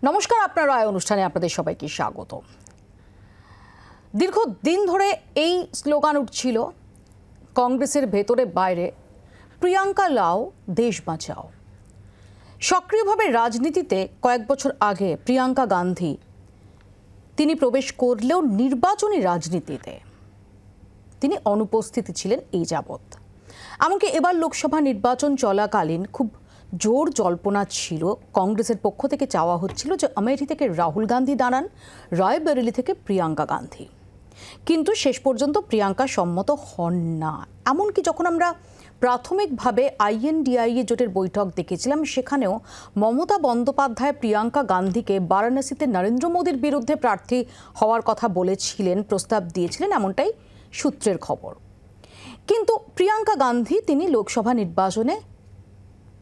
নমস্কার, আপনার রায় অনুষ্ঠানে আপনাদের সবাইকে স্বাগত। দীর্ঘদিন ধরে এই স্লোগান উঠছিল কংগ্রেসের ভেতরে বাইরে, প্রিয়াঙ্কা লাও দেশ বাঁচাও। সক্রিয়ভাবে রাজনীতিতে কয়েক বছর আগে প্রিয়াঙ্কা গান্ধী তিনি প্রবেশ করলেও নির্বাচনী রাজনীতিতে তিনি অনুপস্থিত ছিলেন এই যাবৎ। এমনকি এবার লোকসভা নির্বাচন চলাকালীন খুব জোর জল্পনা ছিল, কংগ্রেসের পক্ষ থেকে চাওয়া হচ্ছিল যে আমেঠি থেকে রাহুল গান্ধী দাঁড়ান, রায়বেরেলি থেকে প্রিয়াঙ্কা গান্ধী। কিন্তু শেষ পর্যন্ত প্রিয়াঙ্কা সম্মত হন না। এমনকি যখন আমরা প্রাথমিকভাবে INDIA জোটের বৈঠক দেখেছিলাম, সেখানেও মমতা বন্দ্যোপাধ্যায় প্রিয়াঙ্কা গান্ধীকে বারাণসীতে নরেন্দ্র মোদীর বিরুদ্ধে প্রার্থী হওয়ার কথা বলেছিলেন, প্রস্তাব দিয়েছিলেন, এমনটাই সূত্রের খবর। কিন্তু প্রিয়াঙ্কা গান্ধী তিনি লোকসভা নির্বাচনে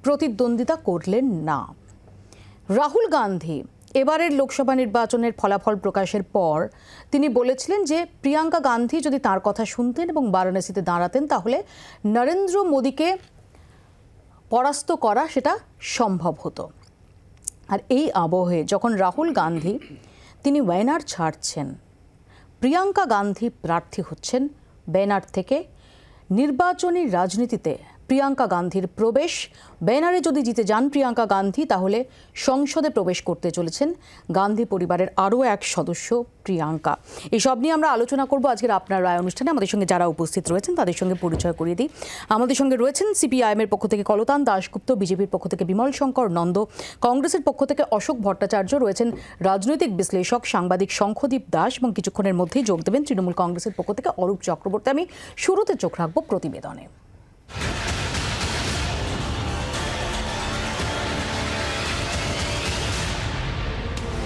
প্রতিদ্বন্দ্বিতা করলেন না। রাহুল গান্ধী এবারের লোকসভা নির্বাচনের ফলাফল প্রকাশের পর তিনি বলেছিলেন যে প্রিয়াঙ্কা গান্ধী যদি তার কথা শুনতেন এবং বারাণসীতে দাঁড়াতেন তাহলে নরেন্দ্র মোদীকে পরাস্ত করা সেটা সম্ভব হতো। আর এই আবহে যখন রাহুল গান্ধী তিনি ওয়ায়নাড ছাড়ছেন, প্রিয়াঙ্কা গান্ধী প্রার্থী হচ্ছেন ওয়ায়নাড থেকে, নির্বাচনী রাজনীতিতে প্রিয়াঙ্কা গান্ধীর প্রবেশ, ব্যানারে যদি জিতে যান প্রিয়াঙ্কা গান্ধী তাহলে সংসদে প্রবেশ করতে চলেছেন গান্ধী পরিবারের আরও এক সদস্য প্রিয়াঙ্কা। এইসব নিয়ে আমরা আলোচনা করব আজকের আপনার রায় অনুষ্ঠানে। আমাদের সঙ্গে যারা উপস্থিত রয়েছেন তাদের সঙ্গে পরিচয় করিয়ে দিই। আমাদের সঙ্গে রয়েছেন CPIM-এর পক্ষ থেকে কলতান দাশগুপ্ত, বিজেপির পক্ষ থেকে বিমল শঙ্কর নন্দ, কংগ্রেসের পক্ষ থেকে অশোক ভট্টাচার্য, রয়েছেন রাজনৈতিক বিশ্লেষক সাংবাদিক শঙ্খদীপ দাস এবং কিছুক্ষণের মধ্যেই যোগ দেবেন তৃণমূল কংগ্রেসের পক্ষ থেকে অরূপ চক্রবর্তী। আমি শুরুতে চোখ রাখবো প্রতিবেদনে।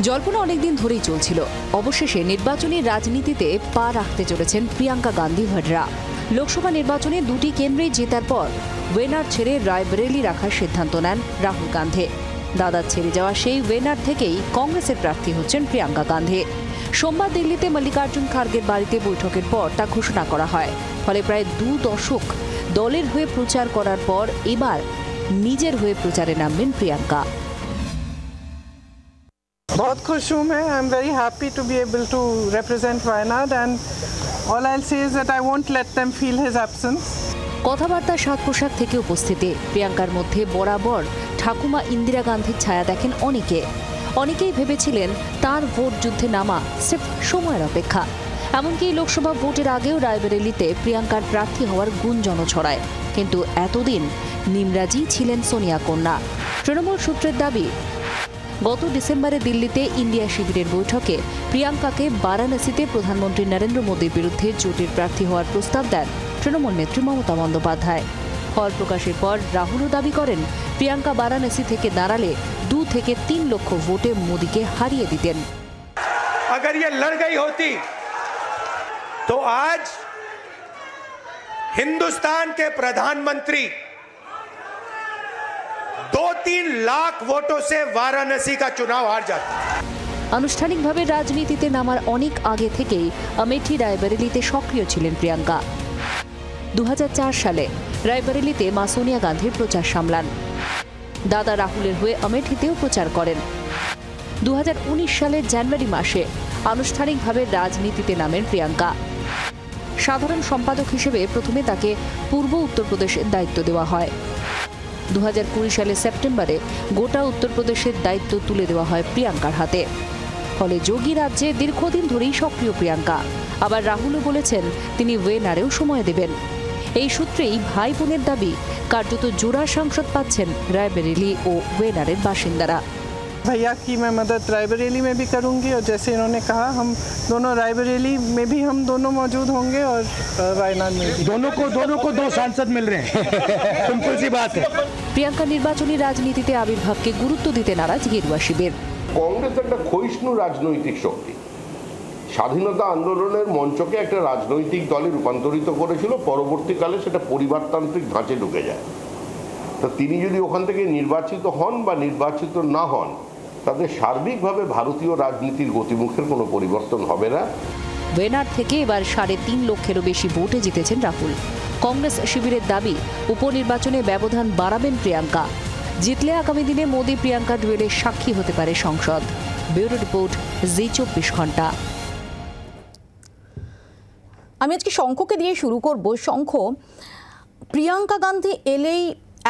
জল্পনা অনেকদিন ধরেই চলছিল, অবশেষে নির্বাচনী রাজনীতিতে পা রাখতে চলেছেন প্রিয়াঙ্কা গান্ধী ভাডরা। লোকসভা নির্বাচনে দুটি কেন্দ্রেই জেতার পর ওয়ায়নাড ছেড়ে রায়বেরেলি রাখার সিদ্ধান্ত নেন রাহুল গান্ধী। দাদার ছেড়ে যাওয়া সেই ওয়ায়নাড থেকেই কংগ্রেসের প্রার্থী হচ্ছেন প্রিয়াঙ্কা গান্ধী। সোমবার দিল্লিতে মল্লিকার্জুন খার্গের বাড়িতে বৈঠকের পর তা ঘোষণা করা হয়। ফলে প্রায় 2 দশক দলের হয়ে প্রচার করার পর এবার নিজের হয়ে প্রচারে নামবেন প্রিয়াঙ্কা। बहुत खुश हूँ मैं। I am very happy to be able to represent Wayanad and all I'll say is that I won't let them feel his absence. কথাবার্তা সাজ পোশাক থেকে উপস্থিতি, প্রিয়াঙ্কার মধ্যে বরাবর ঠাকুমা ইন্দিরা গান্ধীর ছায়া দেখেন অনেকেই ভেবেছিলেন তার ভোট যুদ্ধে নামা সির্ফ সময়ের অপেক্ষা। এমনকি লোকসভা ভোটের আগেও রায়বেরেলিতে প্রিয়াঙ্কার প্রার্থী হওয়ার গুঞ্জনও ছড়ায়। কিন্তু এতদিন নিমরাজি ছিলেন সোনিয়া কন্যা। তৃণমূল সূত্রের দাবি, গত ডিসেম্বরে দিল্লিতে ইন্ডিয়া শিবিরের বৈঠকে প্রিয়াঙ্কাকে বারাণসীতে প্রধানমন্ত্রী নরেন্দ্র মোদীর বিরুদ্ধে জোটের প্রার্থী হওয়ার প্রস্তাব দেন তৃণমূল নেত্রী মমতা বন্দ্যোপাধ্যায়। ফল প্রকাশের পর রাহুলও দাবি করেন প্রিয়াঙ্কা বারাণসী থেকে দাঁড়ালে 2 থেকে 3 লক্ষ ভোটে মোদীকে হারিয়ে দিতেন। अगर ये लड़ गई होती तो आज हिंदुस्तान के प्रधानमंत्री 2-3 लाख वोटों से वाराणसी का चुनाव हार जाता। আনুষ্ঠানিকভাবে রাজনীতিতে নামার অনেক আগে থেকেই আমেঠি রায়বেরেলিতে সক্রিয় ছিলেন প্রিয়াঙ্কা। 2004 সালে রায়বেরেলিতে মা সোনিয়া গান্ধীর প্রচার সামলান। দাদা রাহুলের হয়ে আমেঠিতেও প্রচার করেন। 2019 সালের জানুয়ারি মাসে আনুষ্ঠানিকভাবে রাজনীতিতে নামেন প্রিয়াঙ্কা। সাধারণ সম্পাদক হিসেবে প্রথমে তাকে পূর্ব উত্তরপ্রদেশের দায়িত্ব দেওয়া হয়। 2020 সালের সেপ্টেম্বরে গোটা উত্তরপ্রদেশের দায়িত্ব তুলে দেওয়া হয় প্রিয়াঙ্কার হাতে। ফলে যোগী রাজ্যে দীর্ঘদিন ধরেই সক্রিয় প্রিয়াঙ্কা। আবার রাহুলও বলেছেন তিনি ওয়ায়নাডেও সময় দেবেন। এই সূত্রেই ভাই বোনের দাবি, কার্যত জোড়া সাংসদ পাচ্ছেন রায়বেরেলি ও ওয়ায়নাডের বাসিন্দারা। भैया की मैं मदद रायबरेली में भी करूंगी और जैसे इन्होंने कहा हम दोनों रायबरेली में भी हम दोनों मौजूद होंगे और वायनाड में भी। दोनों को 2 सांसद मिल रहे हैं। सिंपल सी बात है। প্রিয়াঙ্কা নির্বাচনী রাজনীতিতে আবির্ভাবকে গুরুত্ব দিতে নারাজ গেরুয়া শিবির। কংগ্রেস একটা ক্ষয়িষ্ণু রাজনৈতিক শক্তি, স্বাধীনতা আন্দোলনের মঞ্চকে একটা রাজনৈতিক দলে রূপান্তরিত করেছিল, পরবর্তীকালে সেটা পরিবারতান্ত্রিক ধাঁচে ঢুকে যায়। তা তিনি যদি ওখান থেকে নির্বাচিত হন বা নির্বাচিত না হন, তাদের সার্বিকভাবে ভারতীয় রাজনীতির গতিমুখের কোনো পরিবর্তন হবে না। ওয়ায়নাড থেকে এবার 3.5 লক্ষেরও বেশি ভোটে জিতেছেন রাহুল। কংগ্রেস শিবিরের দাবি, উপনির্বাচনে ব্যবধান বাড়াবেন প্রিয়াঙ্কা। জিতলে আগামী দিনে মোদি প্রিয়াঙ্কা ডুয়েলের সাক্ষী হতে পারে সংসদ। ব্যুরো রিপোর্ট, জি 24 ঘন্টা। আমি আজকে শঙ্খকে দিয়ে শুরু করব। শঙ্খ, প্রিয়াঙ্কা গান্ধী এলেই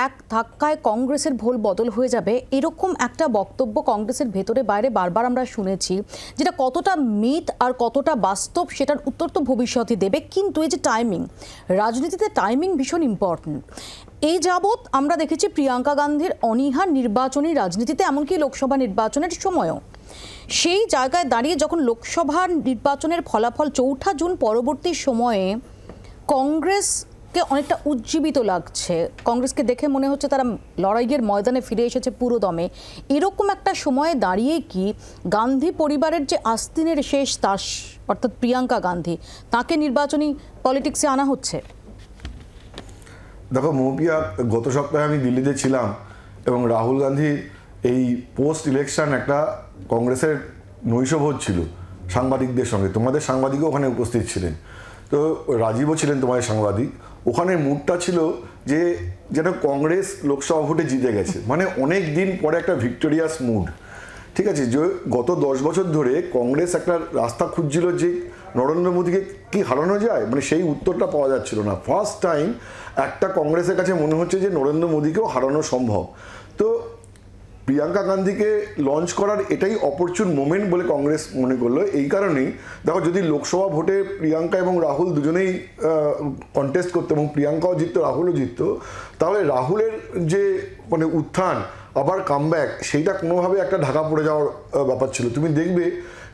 এক ধাক্কায় কংগ্রেসের ভোল বদল হয়ে যাবে, এরকম একটা বক্তব্য কংগ্রেসের ভেতরে বাইরে বারবার আমরা শুনেছি। যেটা কতটা মিথ আর কতটা বাস্তব সেটার উত্তর তো ভবিষ্যতই দেবে, কিন্তু এই যে টাইমিং, রাজনীতিতে টাইমিং ভীষণ ইম্পর্ট্যান্ট। এই যাবৎ আমরা দেখেছি প্রিয়াঙ্কা গান্ধীর অনীহা নির্বাচনী রাজনীতিতে, এমনকি লোকসভা নির্বাচনের সময়ও। সেই জায়গায় দাঁড়িয়ে যখন লোকসভা নির্বাচনের ফলাফল 4 জুন পরবর্তী সময়ে কংগ্রেসকে অনেকটা উজ্জীবিত লাগছে, কংগ্রেসকে দেখে মনে হচ্ছে তারা লড়াইয়ের ময়দানে ফিরে এসেছে পুরোদমে, এরকম একটা সময়ে দাঁড়িয়ে কি গান্ধী পরিবারের যে আস্তিনের শেষ তাস অর্থাৎ প্রিয়াঙ্কা গান্ধী, তাকে নির্বাচনী পলিটিক্সে আনা হচ্ছে? দেখো মৌপিয়া, গত সপ্তাহে আমি দিল্লিতে ছিলাম এবং রাহুল গান্ধী এই পোস্ট ইলেকশন একটা কংগ্রেসের নৈশভোজ ছিল সাংবাদিকদের সঙ্গে। তোমাদের সাংবাদিকও ওখানে উপস্থিত ছিলেন, তো রাজীবও ছিলেন তোমাদের সাংবাদিক। ওখানে মুডটা ছিল যে যেন কংগ্রেস লোকসভা ভোটে জিতে গেছে, মানে অনেক দিন পরে একটা ভিক্টোরিয়াস মুড। ঠিক আছে, যে গত 10 বছর ধরে কংগ্রেস একটা রাস্তা খুঁজছিল যে নরেন্দ্র মোদীকে কি হারানো যায়, মানে সেই উত্তরটা পাওয়া যাচ্ছিল না। ফার্স্ট টাইম একটা কংগ্রেসের কাছে মনে হচ্ছে যে নরেন্দ্র মোদীকেও হারানো সম্ভব। তো প্রিয়াঙ্কা গান্ধীকে লঞ্চ করার এটাই অপরচুন মোমেন্ট বলে কংগ্রেস মনে করলো। এই কারণেই দেখো, যদি লোকসভা ভোটে প্রিয়াঙ্কা এবং রাহুল দুজনেই কন্টেস্ট করতো এবং প্রিয়াঙ্কাও জিততো রাহুলও জিততো, তাহলে রাহুলের যে মানে উত্থান আবার কামব্যাক, সেইটা কোনোভাবে একটা ঢাকা পড়ে যাওয়ার ব্যাপার ছিল। তুমি দেখবে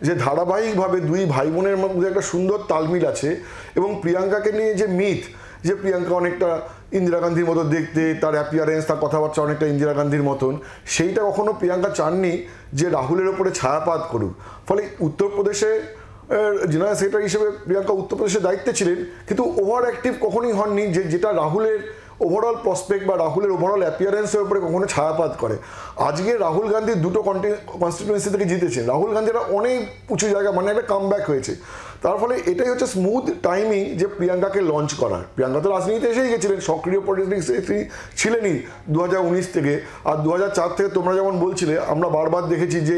যে ধারাবাহিকভাবে দুই ভাই বোনের মধ্যে একটা সুন্দর তালমিল আছে, এবং প্রিয়াঙ্কাকে নিয়ে যে মিথ যে প্রিয়াঙ্কা অনেকটা ইন্দিরা গান্ধীর মতো দেখতে, তার অ্যাপিয়ারেন্স, তার কথাবার্তা অনেকটা ইন্দিরা গান্ধীর মতন, সেইটা কখনো প্রিয়াঙ্কা চাননি যে রাহুলের ওপরে ছায়াপাত করুক। ফলে উত্তরপ্রদেশে জেনারেল সেক্রেটারি হিসেবে প্রিয়াঙ্কা উত্তরপ্রদেশের দায়িত্বে ছিলেন, কিন্তু ওভার অ্যাক্টিভ কখনোই হননি যেটা রাহুলের ওভারঅল প্রসপেক্ট বা রাহুলের ওভারঅল অ্যাপিয়ারেন্সের উপরে কখনো ছায়াপাত করে। আজকে রাহুল গান্ধী দুটো কনস্টিটিউয়েন্সি থেকে জিতেছেন, রাহুল গান্ধীরা অনেক উঁচু জায়গা, মানে একটা কামব্যাক হয়েছে। তার ফলে এটাই হচ্ছে স্মুথ টাইমিং যে প্রিয়াঙ্কাকে লঞ্চ করার। প্রিয়াঙ্কা তো রাজনীতিতে এসেই গেছিলেন, সক্রিয় পলিটিক্সে ছিলেনই 2019 থেকে, আর 2004 থেকে তোমরা যেমন বলছিলে, আমরা বারবার দেখেছি যে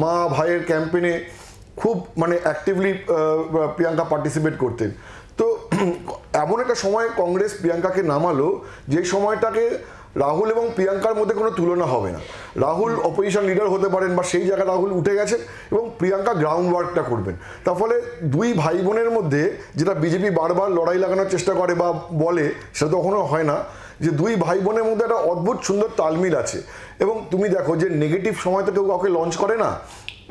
মা ভাইয়ের ক্যাম্পেনে খুব মানে অ্যাক্টিভলি প্রিয়াঙ্কা পার্টিসিপেট করতেন। তো এমন একটা সময় কংগ্রেস প্রিয়াঙ্কাকে নামালো যে সময়টাকে রাহুল এবং প্রিয়াঙ্কার মধ্যে কোনো তুলনা হবে না। রাহুল অপোজিশন লিডার হতে পারেন বা সেই জায়গায় রাহুল উঠে গেছেন এবং প্রিয়াঙ্কা গ্রাউন্ড ওয়ার্কটা করবেন। তার ফলে দুই ভাই বোনের মধ্যে যেটা বিজেপি বারবার লড়াই লাগানোর চেষ্টা করে বা বলে, সেটা কখনো হয় না, যে দুই ভাই বোনের মধ্যে একটা অদ্ভুত সুন্দর তালমিল আছে। এবং তুমি দেখো যে নেগেটিভ সময় তো কেউ কাউকে লঞ্চ করে না,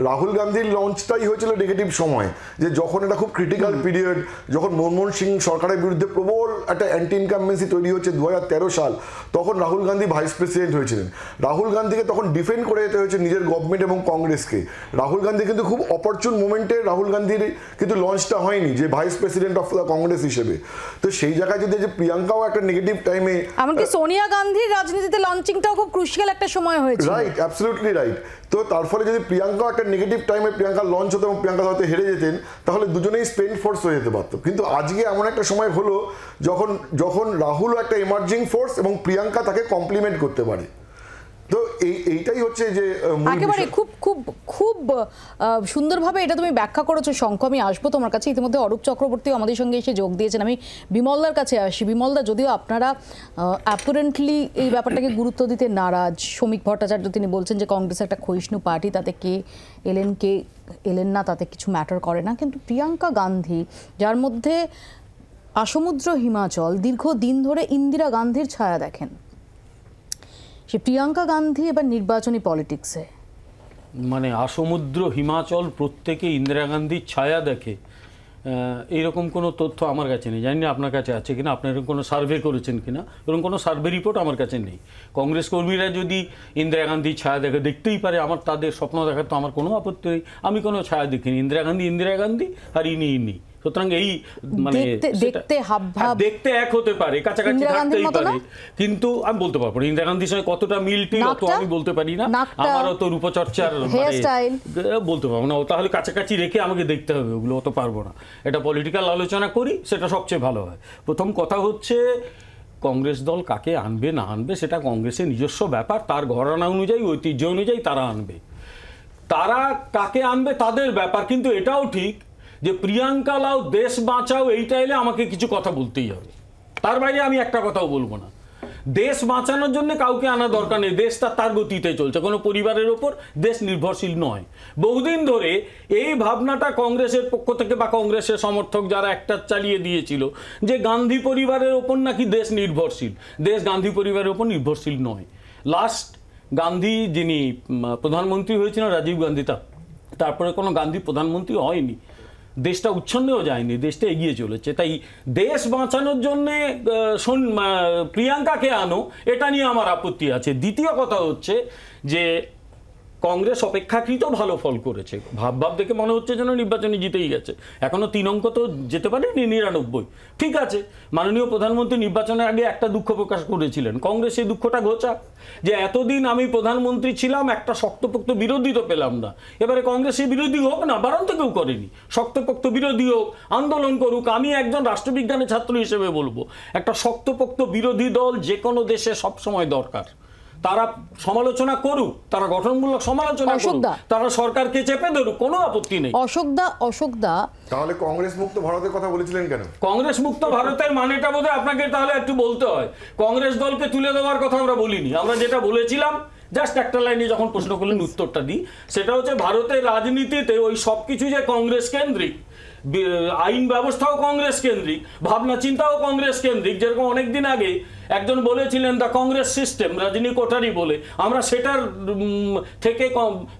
রাহুল গান্ধীর লঞ্চটাই হয়েছিল নেগেটিভ সময়, যে যখন এটা খুব ক্রিটিক্যাল পিরিয়ড, যখন মনমোহন সিং সরকারের বিরুদ্ধে প্রবল একটা অ্যান্টি ইনকামবেন্সি তৈরি হচ্ছে 2013 সাল, তখন রাহুল গান্ধী ভাইস প্রেসিডেন্ট হয়েছিলেন। রাহুল গান্ধীকে তখন ডিফেন্ড করে যেতে হয়েছে নিজের গভর্নমেন্ট এবং কংগ্রেসকে। রাহুল গান্ধী কিন্তু খুব অপরচুন মোমেন্টে রাহুল গান্ধীর কিন্তু লঞ্চটা হয়নি যে vice president of the Congress হিসেবে। তো সেই জায়গায় যদি যে প্রিয়াঙ্কাও একটা নেগেটিভ টাইমে, এমনকি সোনিয়া গান্ধীর রাজনীতিতে লঞ্চিংটাও খুব ক্রুশিয়াল একটা সময় হয়েছে। Right, absolutely right. তো তার ফলে যদি প্রিয়াঙ্কাও একটা নেগেটিভ টাইমে প্রিয়াঙ্কা লঞ্চ হতো এবং প্রিয়াঙ্কা হয়তো হেরে যেতেন, তাহলে দুজনেই স্পেন ফোর্স হয়ে যেতে পারতো। কিন্তু আজকে এমন একটা সময় হলো যখন রাহুলও একটা এমার্জিং ফোর্স এবং প্রিয়াঙ্কা তাকে কমপ্লিমেন্ট করতে পারে। তো এইটাই হচ্ছে যে একেবারে খুব খুব খুব সুন্দরভাবে এটা তুমি ব্যাখ্যা করেছো শঙ্খ। আমি আসবো তোমার কাছে, ইতিমধ্যে অরূপ চক্রবর্তীও আমাদের সঙ্গে এসে যোগ দিয়েছেন। আমি বিমলদার কাছে আসি। বিমলদা, যদিও আপনারা অ্যাপারেন্টলি এই ব্যাপারটাকে গুরুত্ব দিতে নারাজ, শ্রমিক ভট্টাচার্য তিনি বলছেন যে কংগ্রেস একটা ক্ষয়িষ্ণু পার্টি, তাতে কে এলেন না তাতে কিছু ম্যাটার করে না, কিন্তু প্রিয়াঙ্কা গান্ধী যার মধ্যে আসমুদ্র হিমাচল, দীর্ঘদিন ধরে ইন্দিরা গান্ধীর ছায়া দেখেন, সে প্রিয়াঙ্কা গান্ধী এবার নির্বাচনী পলিটিক্সে, মানে আসমুদ্র হিমাচল প্রত্যেকে ইন্দিরা গান্ধীর ছায়া দেখে, এইরকম কোনো তথ্য আমার কাছে নেই। জানি না আপনার কাছে আছে কিনা, আপনার এরকম কোনো সার্ভে করেছেন কিনা, এরকম কোনো সার্ভে রিপোর্ট আমার কাছে নেই। কংগ্রেস কর্মীরা যদি ইন্দিরা গান্ধীর ছায়া দেখে, দেখতেই পারে, আমার তাদের স্বপ্ন দেখার তো আমার কোনো আপত্তি নেই। আমি কোনো ছায়া দেখিনি, ইন্দিরা গান্ধী আর ইনি। সুতরাং এই মানে দেখতে এক হতে পারে, কাছাকাছি থাকতেই পারে, কিন্তু আমি বলতে পারবো না ইন্দিরা গান্ধীর সঙ্গে কতটা মিলটি, অত আমি বলতে পারি না। আমারও তো রূপচর্চার বলতে পারবো না, তাহলে কাছাকাছি রেখে আমাকে দেখতে হবে, ওগুলো অত পারবো না। এটা পলিটিক্যাল আলোচনা করি, সেটা সবচেয়ে ভালো হয়। প্রথম কথা হচ্ছে কংগ্রেস দল কাকে আনবে না আনবে সেটা কংগ্রেসের নিজস্ব ব্যাপার, তার ঘরানা অনুযায়ী ঐতিহ্য অনুযায়ী তারা আনবে, তারা কাকে আনবে তাদের ব্যাপার। কিন্তু এটাও ঠিক যে প্রিয়াঙ্কা লাউ দেশ বাঁচাও এইটা এলে আমাকে কিছু কথা বলতেই হবে, তার বাইরে আমি একটা কথাও বলবো না। দেশ বাঁচানোর জন্য কাউকে আনা দরকার নেই, দেশটা তার গতিতে চলছে, কোনো পরিবারের ওপর দেশ নির্ভরশীল নয়। বহুদিন ধরে এই ভাবনাটা কংগ্রেসের পক্ষ থেকে বা কংগ্রেসের সমর্থক যারা একটা চালিয়ে দিয়েছিল যে গান্ধী পরিবারের ওপর নাকি দেশ নির্ভরশীল, দেশ গান্ধী পরিবারের ওপর নির্ভরশীল নয়। লাস্ট গান্ধী যিনি প্রধানমন্ত্রী হয়েছিলেন রাজীব গান্ধী, তারপরে কোনো গান্ধী প্রধানমন্ত্রী হয়নি, দেশটা উচ্ছন্নেও যায়নি, দেশটা এগিয়ে চলেছে। তাই দেশ বাঁচানোর জন্যে প্রিয়াঙ্কাকে আনো, এটা নিয়ে আমার আপত্তি আছে। দ্বিতীয় কথা হচ্ছে যে কংগ্রেস অপেক্ষাকৃত ভালো ফল করেছে, ভাব দেখে মনে হচ্ছে যেন নির্বাচনে জিতেই গেছে। এখনো 3 অঙ্ক তো যেতে পারে 99, ঠিক আছে। মাননীয় প্রধানমন্ত্রী নির্বাচনের আগে একটা দুঃখ প্রকাশ করেছিলেন, কংগ্রেস এই দুঃখটা ঘোচাক যে এতদিন আমি প্রধানমন্ত্রী ছিলাম, একটা শক্তপোক্ত বিরোধী তো পেলাম না, এবারে কংগ্রেসের বিরোধী হোক না, বারণ কেউ করেনি, শক্তপোক্ত বিরোধী হোক, আন্দোলন করুক। আমি একজন রাষ্ট্রবিজ্ঞানের ছাত্র হিসেবে বলবো একটা শক্তপোক্ত বিরোধী দল যে কোনো দেশে সবসময় দরকার। তারা সমালোচনা করুক, তারা গঠনমূলক সমালোচনা করুক, তারা সরকারকে চেপে ধরুক, কোনো আপত্তি নেই। অশোকদা তাহলে কংগ্রেস মুক্ত ভারতের কথা বলেছিলেন কেন? কংগ্রেস মুক্ত ভারতের মানেটা বোধহয় আপনাকে তাহলে একটু বলতে হয়। কংগ্রেস দলকে তুলে দেওয়ার কথা আমরা বলিনি, আমরা যেটা বলেছিলাম জাস্ট একটা লাইনে যখন প্রশ্ন করলেন উত্তরটা দিই, সেটা হচ্ছে ভারতের রাজনীতিতে ওই সব কিছু যে কংগ্রেস কেন্দ্রিক, আইন ব্যবস্থাও কংগ্রেস কেন্দ্রিক, ভাবনা চিন্তাও কংগ্রেস কেন্দ্রিক। যেরকম অনেকদিন আগে একজন বলেছিলেন দ্য কংগ্রেস সিস্টেম, রজনী কোঠারি বলে, আমরা সেটার থেকে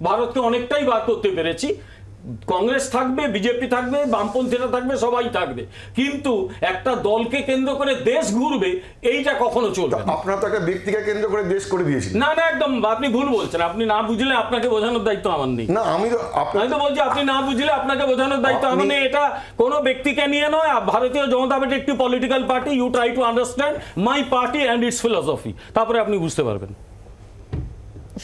ভারতকে অনেকটাই বার করতে পেরেছি। কংগ্রেস থাকবে, বিজেপি থাকবে, বামপন্থীরা থাকবে, সবাই থাকবে, কিন্তু একটা দলকে কেন্দ্র করে দেশ ঘুরবে এইটা কখনো চলবে না। আপনারা তো একটা ব্যক্তিকে কেন্দ্র করে দেশ করে দিয়েছেন। না না, একদম আপনি ভুল বলছেন। আপনি না বুঝলে আপনাকে বোঝানোর দায়িত্ব আমার নেই। না, আমি তো বলছি আপনি না বুঝলে আপনাকে বোঝানোর দায়িত্ব আমার নেই। এটা কোনো ব্যক্তিকে নিয়ে নয়। ভারতীয় জনতা পার্টি একটি political party, you try to understand my party and its philosophy, তারপরে আপনি বুঝতে পারবেন।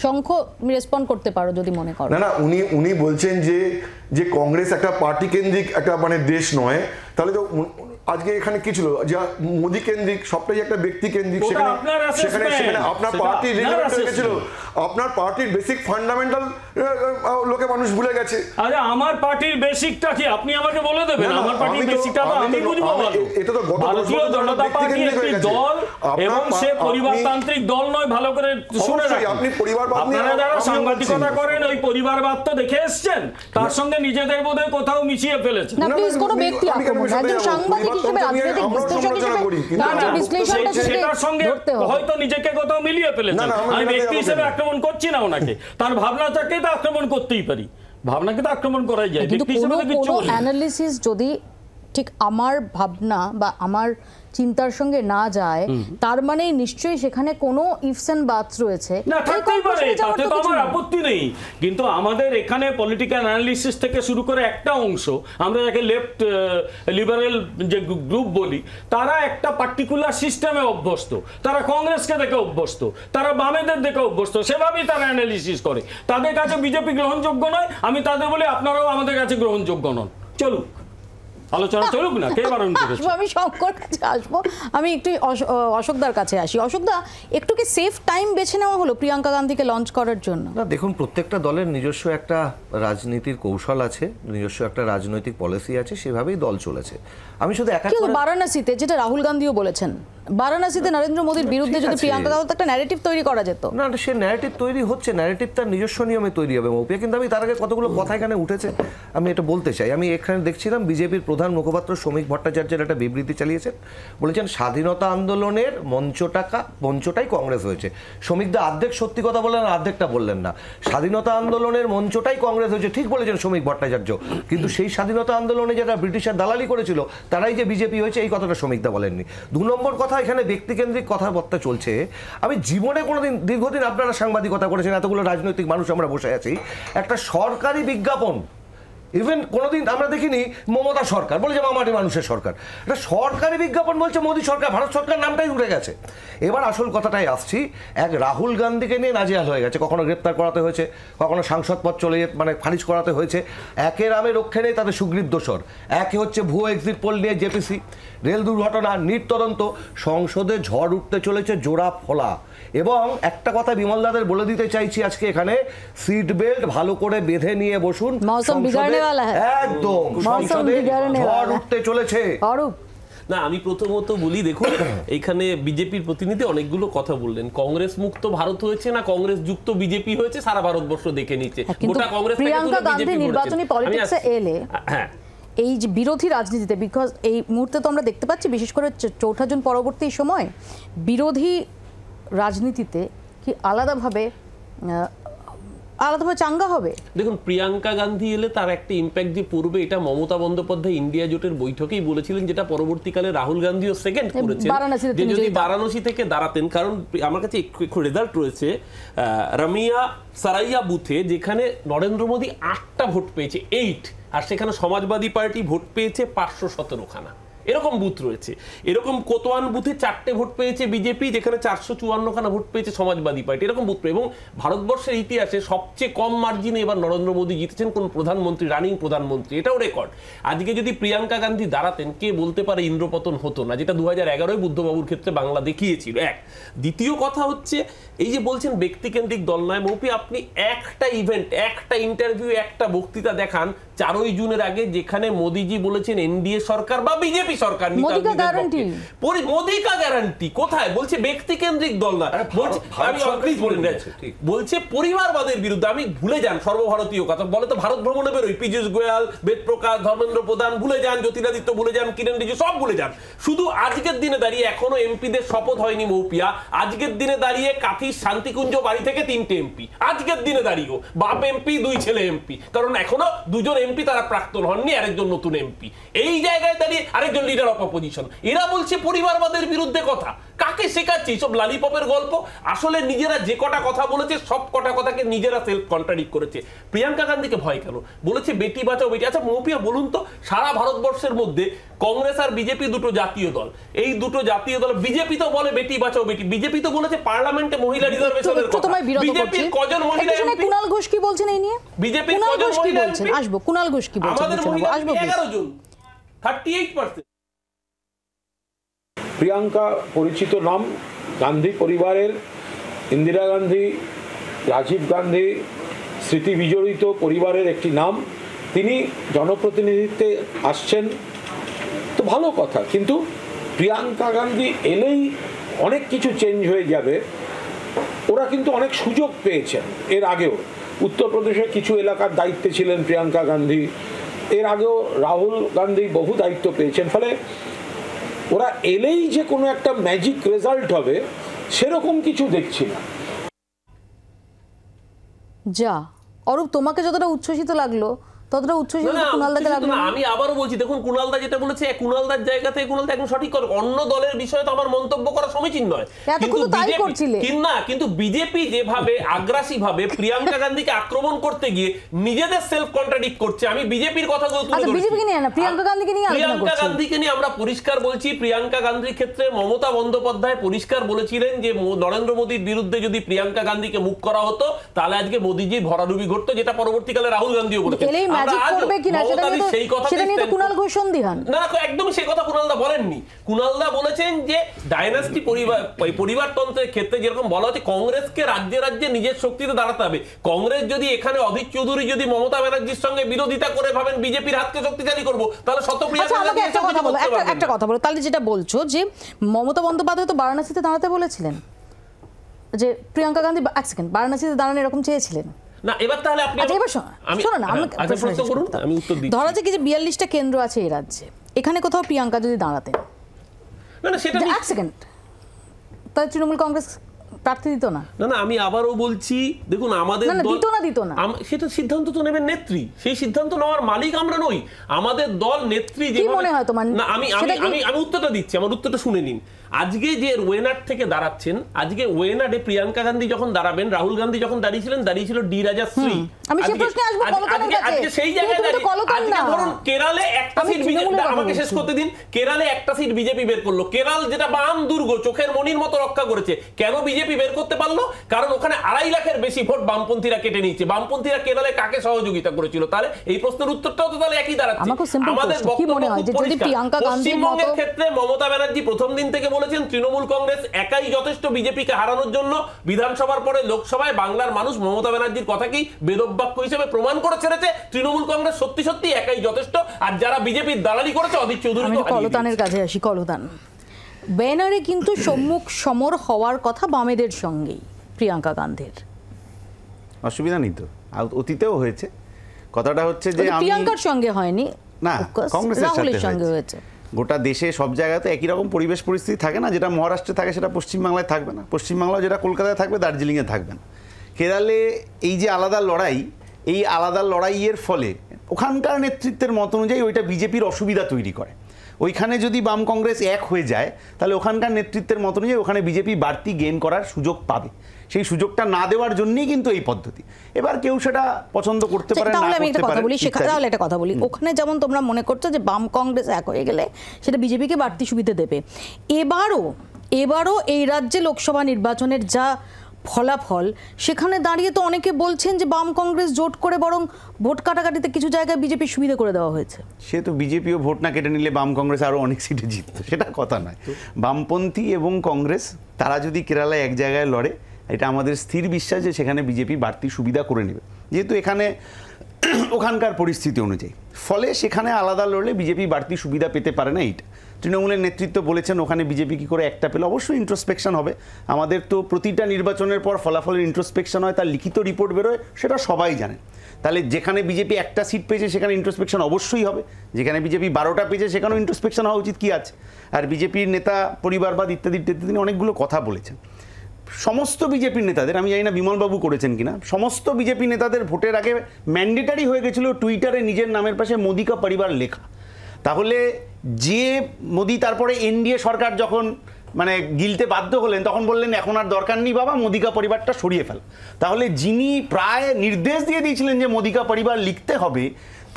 শঙ্খ রেসপন্ড করতে পারো যদি মনে করো। না, উনি বলছেন যে কংগ্রেস একটা পার্টি কেন্দ্রিক একটা মানে দেশ নয়, তাহলে তো আজকে এখানে কি ছিল যা মোদি কেন্দ্রিক, সবটাই একটা ব্যক্তি কেন্দ্রিক। সেখানে আপনার পার্টি রেখেছিল, আপনার পার্টির বেসিক ফান্ডামেন্টাল লোকে মানুষ ভুলে গেছে। আরে আমার পার্টির বেসিকটা কি আপনি আমাকে বলে দেবেন? আমার পার্টির বেসিকটা তো আমি বুঝবো ভালো। এটা তো ভারতীয় জনতা পার্টি একটি দল এবং সে পরিবারতান্ত্রিক দল নয়, ভালো করে শুনে রাখুন। আপনি আপনারা যারা সাংবাদিকতা করেন ওই পরিবারবাদ তো দেখে এসেছেন, তার সঙ্গে নিজেদের বোধহয় কোথাও মিশিয়ে ফেলেছেন। না প্লিজ, কোনো ব্যক্তি আক্রমণ, একজন সাংবাদিক হিসেবে রাজনৈতিক বিশ্লেষক হিসেবে বিশ্লেষণটা সেটার সঙ্গে হয়তো নিজেকে কোথাও মিলিয়ে ফেলেছেন। আমি ব্যক্তি হিসেবে আক্রমণ করছি না ওনাকে, তার ভাবনাটাকে তো আক্রমণ করতেই পারি, ভাবনাকে তো আক্রমণ করাই যায়। কিন্তু কোনো অ্যানালিসিস যদি ঠিক আমার ভাবনা বা আমার চিন্তার সঙ্গে না যায়, তার মানে নিশ্চয়ই সেখানে কোনো ইফস এন্ড বাটস রয়েছে। না, থাকতেই পারে, তাতে তো আমার আপত্তি নেই। কিন্তু আমাদের এখানে পলিটিক্যাল অ্যানালিসিস থেকে শুরু করে একটা অংশ, আমরা যাকে লেফট লিবারেল যে গ্রুপ বলি, তারা একটা পার্টিকুলার সিস্টেমে অভ্যস্ত, তারা কংগ্রেসকে দেখে অভ্যস্ত, তারা বামেদের দেখে অভ্যস্ত, সেভাবেই তারা অ্যানালিসিস করে। তাদের কাছে বিজেপি গ্রহণযোগ্য নয়, আমি তাদের বলি আপনারাও আমাদের কাছে গ্রহণযোগ্য নন। চলুক আলোচনা, চলুক না, কে বারণ করেছে? আমি শঙ্কর কাছে আসবো, আমি একটু অশোকদার কাছে আসি। অশোকদা, একটু কি সেফ টাইম বেছে নেওয়া হলো প্রিয়াঙ্কা গান্ধীকে লঞ্চ করার জন্য? না, দেখুন, প্রত্যেকটা দলের নিজস্ব একটা রাজনীতির কৌশল আছে, নিজস্ব একটা রাজনৈতিক পলিসি আছে, সেভাবেই দল চলেছে। আমি শুধু বারাণসীতে, যেটা রাহুল গান্ধীও বলেছেন, বারাণসীতে নরেন্দ্র মোদীর বিরুদ্ধে যদি প্রিয়াঙ্কা গান্ধী একটা ন্যারেটিভ তৈরি করা যেত। না, সে ন্যারেটিভ তৈরি হচ্ছে, ন্যারেটিভ তার নিজস্ব নিয়মে তৈরি হবে মৌপিয়া। কিন্তু আমি তার আগে কতগুলো কথা এখানে উঠেছে, আমি এটা বলতে চাই। আমি এখানে দেখছিলাম বিজেপির প্রধান মুখপাত্র শ্রমিক ভট্টাচার্যের একটা বিবৃতি চালিয়েছেন, বলেছেন স্বাধীনতা আন্দোলনের মঞ্চটাই কংগ্রেস হয়েছে। শ্রমিকদা অর্ধেক সত্যি কথা বললেন, অর্ধেকটা বললেন না। স্বাধীনতা আন্দোলনের মঞ্চটাই কংগ্রেস হয়েছে, ঠিক বলেছেন শ্রমিক ভট্টাচার্য, কিন্তু সেই স্বাধীনতা আন্দোলনে যারা ব্রিটিশের দালালি করেছিল তারাই যে বিজেপি হয়েছে, এই কথাটা শ্রমিকদা বলেননি। 2 নম্বর কথা, এখানে ব্যক্তিকেন্দ্রিক কথাবার্তা চলছে। আমি জীবনে কোনোদিন, দীর্ঘদিন আপনারা সাংবাদিকতা করেছেন, এতগুলো রাজনৈতিক মানুষ আমরা বসে আছি, একটা সরকারি বিজ্ঞাপন ইভেন কোনোদিন আমরা দেখিনি মমতা সরকার বলে যে মামাটি মানুষের সরকার, এটা সরকারি বিজ্ঞাপন বলছে মোদী সরকার, ভারত সরকার নামটাই উঠে গেছে। এবার আসল কথাটাই আসছি, এক রাহুল গান্ধীকে নিয়ে নাজেহাল হয়ে গেছে, কখনো গ্রেপ্তার করাতে হয়েছে, কখনো সাংসদ পদ চলে মানে খারিজ করাতে হয়েছে। একে নামে রক্ষে নেই তাদের সুগ্রীব দোসর, একে হচ্ছে ভুয়ো এক্সিট পোল নিয়ে জেপিসি, রেল দুর্ঘটনা, নিট তদন্ত, সংসদে ঝড় উঠতে চলেছে জোড়া ফলা। এবং একটা কথা বিমল দাদের বলে দিতে চাইছি আজকে এখানে, সিট বেল্ট ভালো করে বেঁধে নিয়ে বসুন, একদম সংসদে ঝড় উঠতে চলেছে। না, আমি প্রথমত বলি, দেখুন এখানে বিজেপির প্রতিনিধি অনেকগুলো কথা বললেন, কংগ্রেস মুক্ত ভারত হয়েছে না কংগ্রেস যুক্ত বিজেপি হয়েছে সারা ভারতবর্ষ দেখে নিচ্ছে। গোটা কংগ্রেস প্রিয়াঙ্কা গান্ধী নির্বাচনী পলিটিক্সে এলে এই যে বিরোধী রাজনীতিতে, বিকজ এই মুহূর্তে তো আমরা দেখতে পাচ্ছি বিশেষ করে ৪ঠা জুন পরবর্তী সময় বিরোধী রাজনীতিতে কি আলাদাভাবে চাঙ্গা হবে? দেখুন, প্রিয়াঙ্কা গান্ধী এলে তার একটা ইম্প্যাক্ট যে পড়বে, এটা মমতা বন্দ্যোপাধ্যায় ইন্ডিয়া জোটের বৈঠকেই বলেছিলেন, যেটা পরবর্তীকালে রাহুল গান্ধীও সেকেন্ড করেছেন, যে যদি বারাণসী থেকে দাঁড়াতেন। কারণ আমার কাছে একটু রেজাল্ট রয়েছে রামিয়া সারাইয়া বুথে, যেখানে নরেন্দ্র মোদী 8টা ভোট পেয়েছে, 8, আর সেখানে সমাজবাদী পার্টি ভোট পেয়েছে 517খানা, এরকম বুথ রয়েছে। এরকম কোতোয়ান বুথে 4টে ভোট পেয়েছে বিজেপি, যেখানে 454খানা ভোট পেয়েছে সমাজবাদী পার্টি, এরকম বুথ। এবং ভারতবর্ষের ইতিহাসে সবচেয়ে কম মার্জিনে এবার নরেন্দ্র মোদী জিতেছেন কোন প্রধানমন্ত্রী, রানিং প্রধানমন্ত্রী, এটাও রেকর্ড। আজকে যদি প্রিয়াঙ্কা গান্ধী দাঁড়াতেন, কে বলতে পারে ইন্দ্রপতন হতো না, যেটা 2011 বুদ্ধবাবুর ক্ষেত্রে বাংলা দেখিয়েছিল। এক, দ্বিতীয় কথা হচ্ছে এই যে বলছেন ব্যক্তিকেন্দ্রিক দল নয়, মৌপি আপনি একটা ইভেন্ট, একটা ইন্টারভিউ, একটা বক্তৃতা দেখান 4ই জুনের আগে, যেখানে মোদীজি বলেছেন এনডিএ সরকার বা বিজেপি সরকার, মোদী কা গ্যারান্টি কোথায়? বলছে ব্যক্তি কেন্দ্রিক দল না, বলছে পরিবারবাদের বিরুদ্ধে। আমি ভুলে যান সর্বভারতীয় কথা, বলে তো ভারত ভ্রমণে বেরোই, পীযূষ গোয়াল, বেদ প্রকাশ, ধর্মেন্দ্র প্রধান ভুলে যান, জ্যোতিরাদিত্য ভুলে যান, কিরেন রিজিজু সব ভুলে যান। শুধু আজকের দিনে দাঁড়িয়ে এখনো এমপিদের শপথ হয়নি মৌপিয়া, আজকের দিনে দাঁড়িয়ে কাথির শান্তিকুঞ্জ বাড়ি থেকে 3টে এমপি, আজকের দিনে দাঁড়িয়েও বাপ এমপি, 2 ছেলে এমপি, কারণ এখনো 2জন এমপি তারা প্রাক্তন হননি, আরেকজন নতুন এমপি। এই জায়গায় দাঁড়িয়ে আরেকজন লিডার অফ অপোজিশন, এরা বলছে পরিবারবাদের বিরুদ্ধে কথা। কাকে শেখাচ্ছে এইসব লালিপপের গল্প? আসলে নিজেরা যে কটা কথা বলেছে সব কটা কথাকে নিজেরা সেলফ কন্ট্রাডিক্ট করেছে। প্রিয়াঙ্কা গান্ধীকে ভয় কেন? বলেছে বেটি বাঁচাও বেটি। আচ্ছা মৌপিয়া বলুন তো, সারা ভারতবর্ষের মধ্যে কংগ্রেস আর বিজেপি দুটো জাতীয় দল, এই দুটো জাতীয় দল, বিজেপি তো বলে বেটি বাঁচাও বেটি, বিজেপি তো বলেছে পার্লামেন্টে মহিলা রিজার্ভেশনের কথা, বিজেপির কজন মহিলা এমপি? কুণাল ঘোষ কি বলছেন এই নিয়ে? বিজেপির কজন মহিলা এমপি? আসবো কুণাল ঘোষ কি বলছেন? আমাদের মহিলা 11 জন, 38%। প্রিয়াঙ্কা পরিচিত নাম, গান্ধী পরিবারের, ইন্দিরা গান্ধী, রাজীব গান্ধী স্মৃতি বিজড়িত পরিবারের একটি নাম। তিনি জনপ্রতিনিধিত্বে আসছেন তো ভালো কথা, কিন্তু প্রিয়াঙ্কা গান্ধী এলেই অনেক কিছু চেঞ্জ হয়ে যাবে। ওরা কিন্তু অনেক সুযোগ পেয়েছেন এর আগেও, উত্তরপ্রদেশে কিছু এলাকার দায়িত্বে ছিলেন প্রিয়াঙ্কা গান্ধী, এর আগেও রাহুল গান্ধী বহু দায়িত্ব পেয়েছেন। ফলে ওরা এলেই যে কোনো একটা ম্যাজিক রেজাল্ট হবে সেরকম কিছু দেখছি না। যা অরূপ, তোমাকে যতটা উচ্ছ্বসিত লাগলো ততটা উচ্ছ্বসিত কুণালদাকে লাগলো না। আমি আবারও বলছি, দেখুন কুণালদা যেটা বলেছে, কুণালদার জায়গা থেকে কুণালদা একদম সঠিক করে, অন্য দলের বিষয়ে তো আমার মন্তব্য করা সমীচীন নয়, কিন্তু বিজেপি যেভাবে আগ্রাসী ভাবে প্রিয়াঙ্কা গান্ধীকে আক্রমণ করতে গিয়ে নিজেদের সেলফ কন্ট্রাডিক্ট করছে। আমি বিজেপির কথাগুলো তুলে ধরছি, বিজেপিকে নিয়ে না, প্রিয়াঙ্কা গান্ধীকে নিয়ে আমরা পরিষ্কার বলছি। প্রিয়াঙ্কা গান্ধীর ক্ষেত্রে মমতা বন্দ্যোপাধ্যায় পরিষ্কার বলেছিলেন যে নরেন্দ্র মোদীর বিরুদ্ধে যদি প্রিয়াঙ্কা গান্ধীকে মুভ করা হতো তাহলে আজকে মোদীজি ভরাডুবি ঘটতো, যেটা পরবর্তীকালে রাহুল গান্ধীও বলেছেন। কুণালদা বলেছেন যে ডাইনাস্টি পরিবারতন্ত্রের ক্ষেত্রে যেরকম বলা হচ্ছে কংগ্রেসকে রাজ্যে রাজ্যে নিজের শক্তিতে দাঁড়াতে হবে। কংগ্রেস যদি এখানে অধীর চৌধুরী যদি মমতা ব্যানার্জির সঙ্গে বিরোধিতা করে ভাবেন বিজেপির হাতকে শক্তিশালী করবো, তাহলে একটা কথা বলো, তাহলে যেটা বলছো যে মমতা বন্দ্যোপাধ্যায় তো বারাণসীতে দাঁড়াতে বলেছিলেন, যে প্রিয়াঙ্কা গান্ধী এক সেকেন্ড বারাণসীতে দাঁড়ানো এরকম চেয়েছিলেন না। এবার তাহলে আপনি ধরা যাক যে 42টা কেন্দ্র আছে এই রাজ্যে, এখানে কোথাও প্রিয়াঙ্কা যদি দাঁড়াতেন, এক সেকেন্ড, তাহলে তৃণমূল কংগ্রেস প্রার্থী দিত না? না, আমি আবারও বলছি, দেখুন আমাদের দিত না, সেটা সিদ্ধান্ত তো নেবেন নেত্রী, সেই সিদ্ধান্ত নেওয়ার মালিক আমরা নই। আমাদের দল নেত্রী যে মনে হয় তোমার, না আমি উত্তরটা দিচ্ছি, আমার উত্তরটা শুনে নিন। আজকে যে ওয়েনার থেকে দাঁড়াচ্ছেন, আজকে ওয়েনারে প্রিয়াঙ্কা গান্ধী যখন দাঁড়াবেন, রাহুল গান্ধী যখন দাঁড়িয়েছিল ডি রাজাশ্রী। আজকে সেই জায়গায় আজকে ধরুন কেরালে একটা সিট বিজেপি, আমাকে শেষ করতে দিন, কেরালে একটা সিট বিজেপি বের করলো। কেরাল যেটা বাম দুর্গ, চোখের মণির মতো রক্ষা করেছে, কেন বিজেপি বের করতে পারলো? কারণ ওখানে 2.5 লাখের বেশি ভোট বামপন্থীরা কেটে নিয়েছে। বামপন্থীরা কেরালে কাকে সহযোগিতা করেছিল? তাহলে এই প্রশ্নের উত্তরটাও তো তাহলে একই দাঁড়াচ্ছে। আমাদের পশ্চিমবঙ্গের ক্ষেত্রে মমতা ব্যানার্জি প্রথম দিন থেকে বলেছেন তৃণমূল কংগ্রেস একাই যথেষ্ট বিজেপিকে হারানোর জন্য। বিধানসভার পরে লোকসভায় বাংলার মানুষ মমতা ব্যানার্জির কথাকেই বেদবাক্য হিসেবে প্রমাণ করে ছেড়েছে। তৃণমূল কংগ্রেস সত্যি সত্যি একাই যথেষ্ট, আর যারা বিজেপির দালালি করেছে অধীর চৌধুরী। কলতানের কাছে আসি। কলতান, ব্যানারে কিন্তু সম্মুখ সমর হওয়ার কথা বামেদের সঙ্গেই প্রিয়াঙ্কা গান্ধীর, অসুবিধা নেই তো, অতীতেও হয়েছে। কথাটা হচ্ছে যে প্রিয়াঙ্কার সঙ্গে হয়নি, না কংগ্রেসের সঙ্গে হয়েছে। গোটা দেশে সব জায়গাতে একই রকম পরিবেশ পরিস্থিতি থাকে না, যেটা মহারাষ্ট্রে থাকে সেটা পশ্চিমবাংলায় থাকবে না, পশ্চিমবাংলায় যেটা কলকাতায় থাকবে দার্জিলিংয়ে থাকবে না। কেরালে এই যে আলাদা লড়াই, এই আলাদা লড়াইয়ের ফলে ওখানকার নেতৃত্বের মত অনুযায়ী ওইটা বিজেপির অসুবিধা তৈরি করে। ওইখানে যদি বাম কংগ্রেস এক হয়ে যায় তাহলে ওখানকার নেতৃত্বের মত অনুযায়ী ওখানে বিজেপি বাড়তি গেইন করার সুযোগ পাবে। সেই সুযোগটা না দেওয়ার জন্যই কিন্তু এই পদ্ধতি। এবার কেউ সেটা পছন্দ করতে পারে না, তাহলে আমি একটা কথা বলি, তাহলে একটা কথা বলি, ওখানে যেমন তোমরা মনে করছো যে বাম কংগ্রেস এক হয়ে গেলে সেটা বিজেপিকে বাড়তি সুবিধা দেবে, এবারও এই রাজ্যে লোকসভা নির্বাচনের যা ফলাফল, সেখানে দাঁড়িয়ে তো অনেকে বলছেন যে বাম কংগ্রেস জোট করে বরং ভোট কাটাকাটিতে কিছু জায়গায় বিজেপি সুবিধা করে দেওয়া হয়েছে। সে তো বিজেপিও ভোট না কেটে নিলে বাম কংগ্রেস আরও অনেক সিটে জিততো, সেটা কথা নয়। বামপন্থী এবং কংগ্রেস তারা যদি কেরালায় এক জায়গায় লড়ে, এটা আমাদের স্থির বিশ্বাস যে সেখানে বিজেপি বাড়তি সুবিধা করে নেবে, যেহেতু এখানে ওখানকার পরিস্থিতি অনুযায়ী। ফলে সেখানে আলাদা লড়লে বিজেপি বাড়তি সুবিধা পেতে পারে না। এইটা তৃণমূলের নেতৃত্ব বলেছেন ওখানে বিজেপি কী করে একটা পেলে। অবশ্যই ইন্ট্রোস্পেকশন হবে, আমাদের তো প্রতিটা নির্বাচনের পর ফলাফলের ইন্ট্রোস্পেকশন হয়, তার লিখিত রিপোর্ট বেরোয়, সেটা সবাই জানেন। তাহলে যেখানে বিজেপি একটা সিট পেয়েছে সেখানে ইন্ট্রোস্পেকশন অবশ্যই হবে, যেখানে বিজেপি 12টা পেয়েছে সেখানেও ইন্ট্রোস্পেকশন হওয়া উচিত। কি আছে? আর বিজেপির নেতা পরিবারবাদ ইত্যাদি ইত্যাদি তিনি অনেকগুলো কথা বলেছেন। সমস্ত বিজেপির নেতাদের, আমি জানি না বিমলবাবু করেছেন কিনা, সমস্ত বিজেপি নেতাদের ভোটের আগে ম্যান্ডেটারি হয়ে গেছিল টুইটারে নিজের নামের পাশে মোদি কা পরিবার লেখা। তাহলে যে মোদি তারপরে এনডিএ সরকার যখন মানে গিলতে বাধ্য হলেন তখন বললেন এখন আর দরকার নেই বাবা, মোদিকা পরিবারটা সরিয়ে ফেল। তাহলে যিনি প্রায় নির্দেশ দিয়ে দিয়েছিলেন যে মোদিকা পরিবার লিখতে হবে,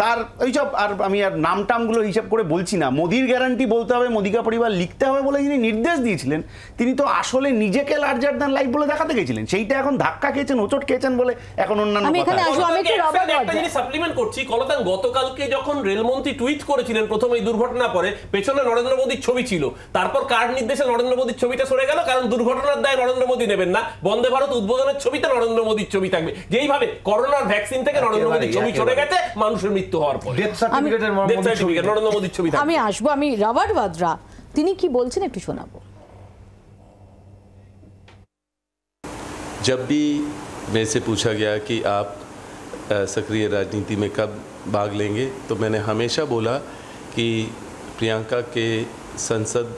তার ওইসব আর আমি আর নাম টামগুলো হিসাব করে বলছি না, মোদির গ্যারান্টি বলতে হবে, মোদিকা পরিবার লিখতে হবে বলে যিনি নির্দেশ দিয়েছিলেন তিনি তো আসলে নিজেকে লার্জার দ্যান লাইফ বলে দেখাতে গেছিলেন। সেইটা এখন ধাক্কা খেয়েছেন, হোঁচট খেয়েছেন বলে এখন অন্যান্য সাপ্লিমেন্ট করছি। কলতান, গতকালকে যখন রেলমন্ত্রী টুইট করেছিলেন প্রথম এই দুর্ঘটনার পরে, পেছনে নরেন্দ্র মোদীর ছবি ছিল, তারপর কার নির্দেশে নরেন্দ্র মোদীর ছবিটা সরে গেল, কারণ দুর্ঘটনার দায় নরেন্দ্র মোদী নেবেন না, বন্দে ভারত উদ্বোধনের ছবিতে নরেন্দ্র মোদীর ছবি থাকবে। যেইভাবে করোনার ভ্যাকসিন থেকে নরেন্দ্র মোদীর ছবি সরে গেছে মানুষের মৃত্যু হওয়ার পর, আমি আসবো, আমি রবার্ট ভাদ্রা তিনি কি বলছেন একটু শোনাবো। जब भी मेरे से पूछा गया कि आप सक्रिय राजनीति में कब भाग लेंगे, तो मैंने हमेशा बोला कि प्रियंका के संसद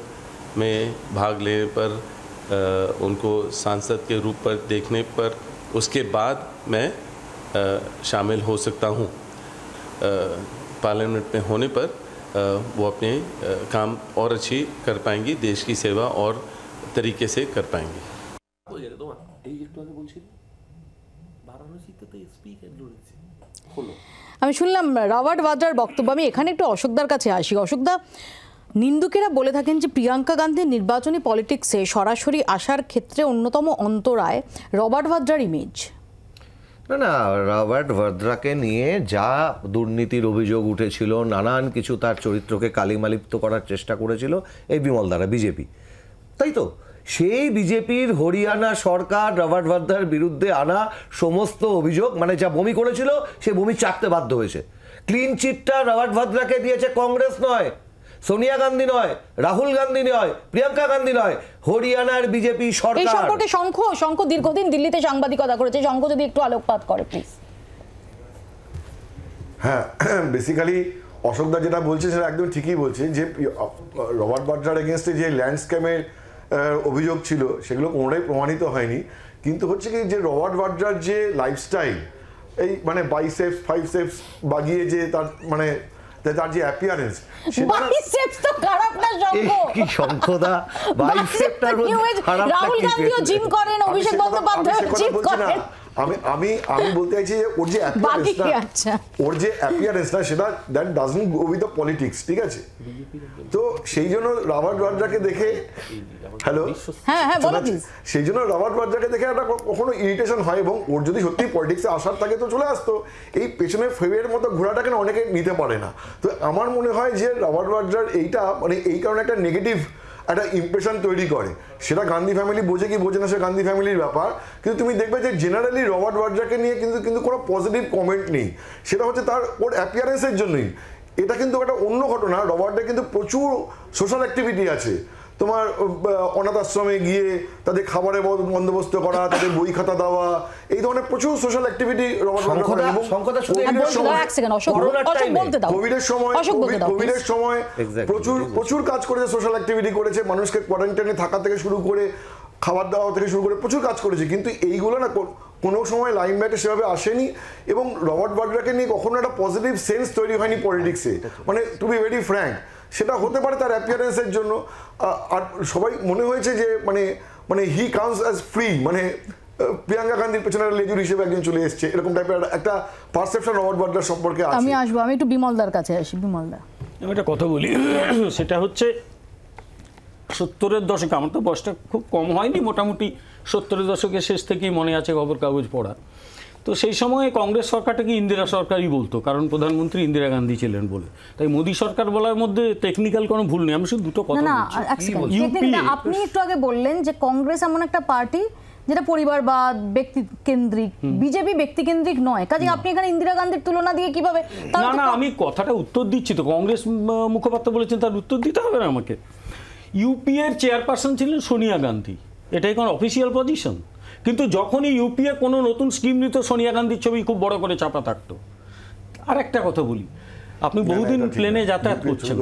में भाग लेने पर, उनको सांसद के रूप पर देखने पर, उसके बाद मैं शामिल हो सकता हूँ। पार्लियामेंट में होने पर वो अपने काम और अच्छी कर पाएंगी, देश की सेवा और तरीके से कर पाएंगी। আমি শুনলাম রবার্ট ভাদ্রার বক্তব্য। আমি এখানে একটু অশোকদার কাছে আসি। অশোকদা, নিন্দুকেরা বলে থাকেন যে প্রিয়াঙ্কা গান্ধীর নির্বাচনী পলিটিক্সে সরাসরি আসার ক্ষেত্রে অন্যতম অন্তরায় রবার্ট ভাদ্রার ইমেজ। না, রবার্ট ভাদ্রাকে নিয়ে যা দুর্নীতির অভিযোগ উঠেছিল, নানান কিছু তার চরিত্রকে কালিমালিপ্ত করার চেষ্টা করেছিল এই বিমল দ্বারা বিজেপি, তাই তো? সেই বিজেপির হরিয়ানা সরকার রবার্ট ভাদ্রার বিরুদ্ধে আনা সমস্ত অভিযোগ, মানে যা বমি করেছিল সেই বমি চাপতে বাধ্য হয়েছে। ক্লিন চিটটা রবার্ট ভাদ্রাকে দিয়েছে কংগ্রেস নয়, সোনিয়া গান্ধী নয়, রাহুল গান্ধী নয়, প্রিয়াঙ্কা গান্ধী নয়, হরিয়ানার বিজেপি সরকার। এই সম্পর্কে শঙ্খ দীর্ঘদিন দিল্লিতে সাংবাদিকতা করেছে, শঙ্খ যদি একটু আলোকপাত করে প্লিজ। হ্যাঁ, বেসিক্যালি অশোকদা যেটা বলছে সেটা একদম ঠিকই বলছে যে রবার্ট ভাদ্রার এগেনস্টে যে ল্যান্ডস্কেপের অভিযোগ ছিল সেগুলো কোনোটাই প্রমাণিত হয়নি। কিন্তু হচ্ছে কি যে রবার্ট ভাদ্রার যে লাইফস্টাইল, এই মানে বাইসেপস 5 সেপস বাগিয়ে যে তার মানে তার যে অ্যাপিয়ারেন্স বাইসেপস তো খারাপ না শঙ্খ, কি শঙ্খদা বাইসেপটার মধ্যে খারাপ রাহুল গান্ধীও জিম করেন, অভিষেক বন্দ্যোপাধ্যায় জিম করেন। আমি বলতে চাইছি যে ওর যে অ্যাপিয়ারেন্স না সেটা that doesn't go with the politics, ঠিক আছে? তো সেই জন্য রবার্ট বাড্রাকে দেখে সেই জন্য রবার্ট বাড্রাকে দেখে একটা কখনো ইরিটেশন হয়, এবং ওর যদি সত্যি পলিটিক্সে আসার থাকে তো চলে আসতো। এই পেছনে ফেবের মতো ঘোরাটাকে অনেকে নিতে পারে না। তো আমার মনে হয় যে রবার্ট বাড্রার এইটা মানে এই কারণে একটা নেগেটিভ একটা ইমপ্রেশন তৈরি করে। সেটা গান্ধী ফ্যামিলি বোঝে কি বোঝে না সে গান্ধী ফ্যামিলির ব্যাপার, কিন্তু তুমি দেখবে যে জেনারেলি রবার্ট বাড্রাকে নিয়ে কিন্তু কোনো পজিটিভ কমেন্ট নেই। সেটা হচ্ছে তার ওর অ্যাপিয়ারেন্সের জন্যই। এটা কিন্তু একটা অন্য ঘটনা। রবার্টের কিন্তু প্রচুর সোশ্যাল অ্যাক্টিভিটি আছে, তোমার অনাথ আশ্রমে গিয়ে তাদের খাবারের বন্দোবস্ত করা, তাদের বই খাতা দেওয়া, এই ধরনের প্রচুর সোশ্যাল অ্যাক্টিভিটি রবার্ট বাড্রা কোভিডের সময় প্রচুর কাজ করেছে, সোশ্যাল অ্যাক্টিভিটি করেছে, মানুষকে কোয়ারেন্টাইনে থাকা থেকে শুরু করে খাবার দাওয়া থেকে শুরু করে প্রচুর কাজ করেছে। কিন্তু এইগুলো না কোনো সময় লাইমলাইটে সেভাবে আসেনি, এবং রবার্ট বাড্রাকে নিয়ে কখনো একটা পজিটিভ সেন্স তৈরি হয়নি পলিটিক্সে। মানে টু বি ভেরি ফ্র্যাঙ্ক, সেটা হতে পারে তার অ্যাপিয়ারেন্সের জন্য। আর সবাই মনে হয়েছে যে মানে হি কামস অ্যাজ ফ্রি, মানে প্রিয়াঙ্কা গান্ধীর পেছনে লেজুর হিসেবে একজন চলে এসছে, এরকম টাইপের একটা পারসেপশন রবার্ট বাড্রা সম্পর্কে আছে। আমি একটু বিমলদার কাছে আসি। বিমলদা, আমি একটা কথা বলি, সেটা হচ্ছে 70-এর দশকে, আমার তো বয়সটা খুব কম হয়নি, মোটামুটি 70-এর দশকের শেষ থেকেই মনে আছে খবর কাগজ পড়া। তো সেই সময় কংগ্রেস সরকারটাকে ইন্দিরা সরকারই বলতো, কারণ প্রধানমন্ত্রী ইন্দিরা গান্ধী ছিলেন বলে। তাই মোদী সরকার বলার মধ্যে টেকনিক্যাল কোনো ভুল নেই। আমি শুধু দুটো কথা বলছি। আপনি একটু আগে বললেন যে কংগ্রেস এমন একটা পার্টি যেটা পরিবারবাদ, ব্যক্তি কেন্দ্রিক, বিজেপি ব্যক্তি কেন্দ্রিক নয়। কাজে আপনি এখানে ইন্দিরা গান্ধীর তুলনা দিয়ে কিভাবে? না, আমি কথাটা উত্তর দিচ্ছি তো। কংগ্রেস মুখপাত্র বলেছেন, তার উত্তর দিতে হবে না আমাকে। ইউপিএর চেয়ারপারসন ছিলেন সোনিয়া গান্ধী, এটাই কোনো অফিসিয়াল পজিশন। কিন্তু যখনই ইউপিএ কোনো নতুন স্কিম নিত, সোনিয়া গান্ধীর ছবি খুব বড় করে চাপা থাকতো। আর একটা কথা বলি, আপনি বহুদিন প্লেনে যাতায়াত করছেন,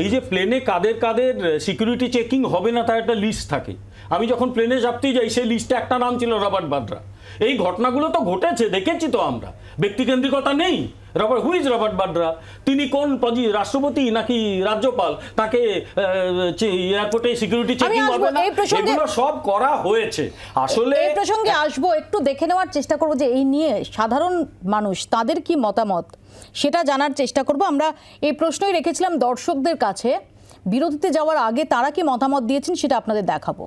এই যে প্লেনে কাদের কাদের সিকিউরিটি চেকিং হবে না তার একটা লিস্ট থাকে। আমি যখন প্লেনে চাপতেই যাই, সেই লিস্টে একটা নাম ছিল রবার্ট বাড্রা। এই ঘটনাগুলো তো ঘটেছে, দেখেছি তো আমরা। ব্যক্তিকেন্দ্রিকতা নেই। Who is Robert Vadra? তিনি কোন রাষ্ট্রপতি নাকি রাজ্যপাল? তাকে এয়ারপোর্টে সিকিউরিটি চেকিং হবে না, এগুলো সব করা হয়েছে। আসলে এই প্রসঙ্গে আসবো, একটু দেখে নেওয়ার চেষ্টা করবো যে এই নিয়ে সাধারণ মানুষ তাদের কি মতামত সেটা জানার চেষ্টা করব। আমরা এই প্রশ্নই রেখেছিলাম দর্শকদের কাছে, বিরতিতে যাওয়ার আগে তারা কি মতামত দিয়েছেন সেটা আপনাদের দেখাবো।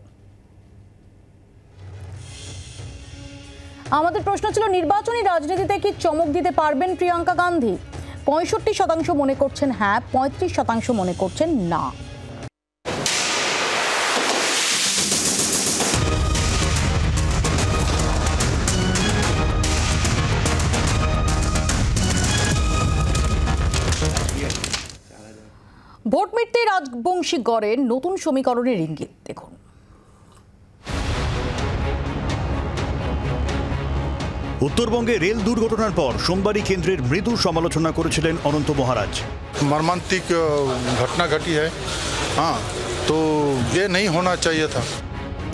আমাদের প্রশ্ন ছিল, নির্বাচনী রাজনীতিতে কি চমক দিতে পারবেন প্রিয়াঙ্কা গান্ধী? 65% মনে করছেন হ্যাঁ, 35% মনে করছেন না। ভোট মিটতে রাজবংশী গড়ের নতুন সমীকরণের ইঙ্গিত দেখুন। উত্তরবঙ্গে রেল দুর্ঘটনার পর সোমবারই কেন্দ্রের মৃদু সমালোচনা করেছিলেন অনন্ত মহারাজ। মর্মান্তিক ঘটনা ঘটি হ্যাঁ, তো ये नहीं होना चाहिए था।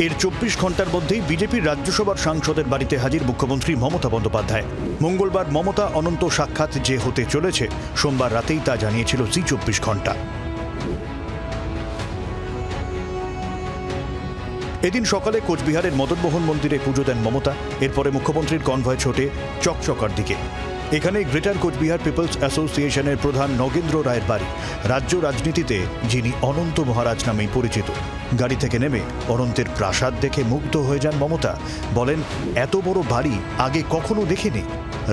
এর 24 ঘন্টার মধ্যেই বিজেপির রাজ্যসভার সাংসদের বাড়িতে হাজির মুখ্যমন্ত্রী মমতা বন্দ্যোপাধ্যায়। মঙ্গলবার মমতা অনন্ত সাক্ষাৎ যে হতে চলেছে, সোমবার রাতেই তা জানিয়েছিল জি 24 ঘন্টা। এদিন সকালে কোচবিহারের মদনমোহন মন্দিরে পুজো দেন মমতা। এরপরে মুখ্যমন্ত্রীর কনভয় ছোটে চকচকার দিকে। এখানে গ্রেটার কোচবিহার পিপলস অ্যাসোসিয়েশনের প্রধান নগেন্দ্র রায়ের বাড়ি। রাজ্য রাজনীতিতে যিনি অনন্ত মহারাজ নামেই পরিচিত। গাড়ি থেকে নেমে অনন্তের প্রাসাদ দেখে মুগ্ধ হয়ে যান মমতা। বলেন, এত বড় বাড়ি আগে কখনো দেখিনি।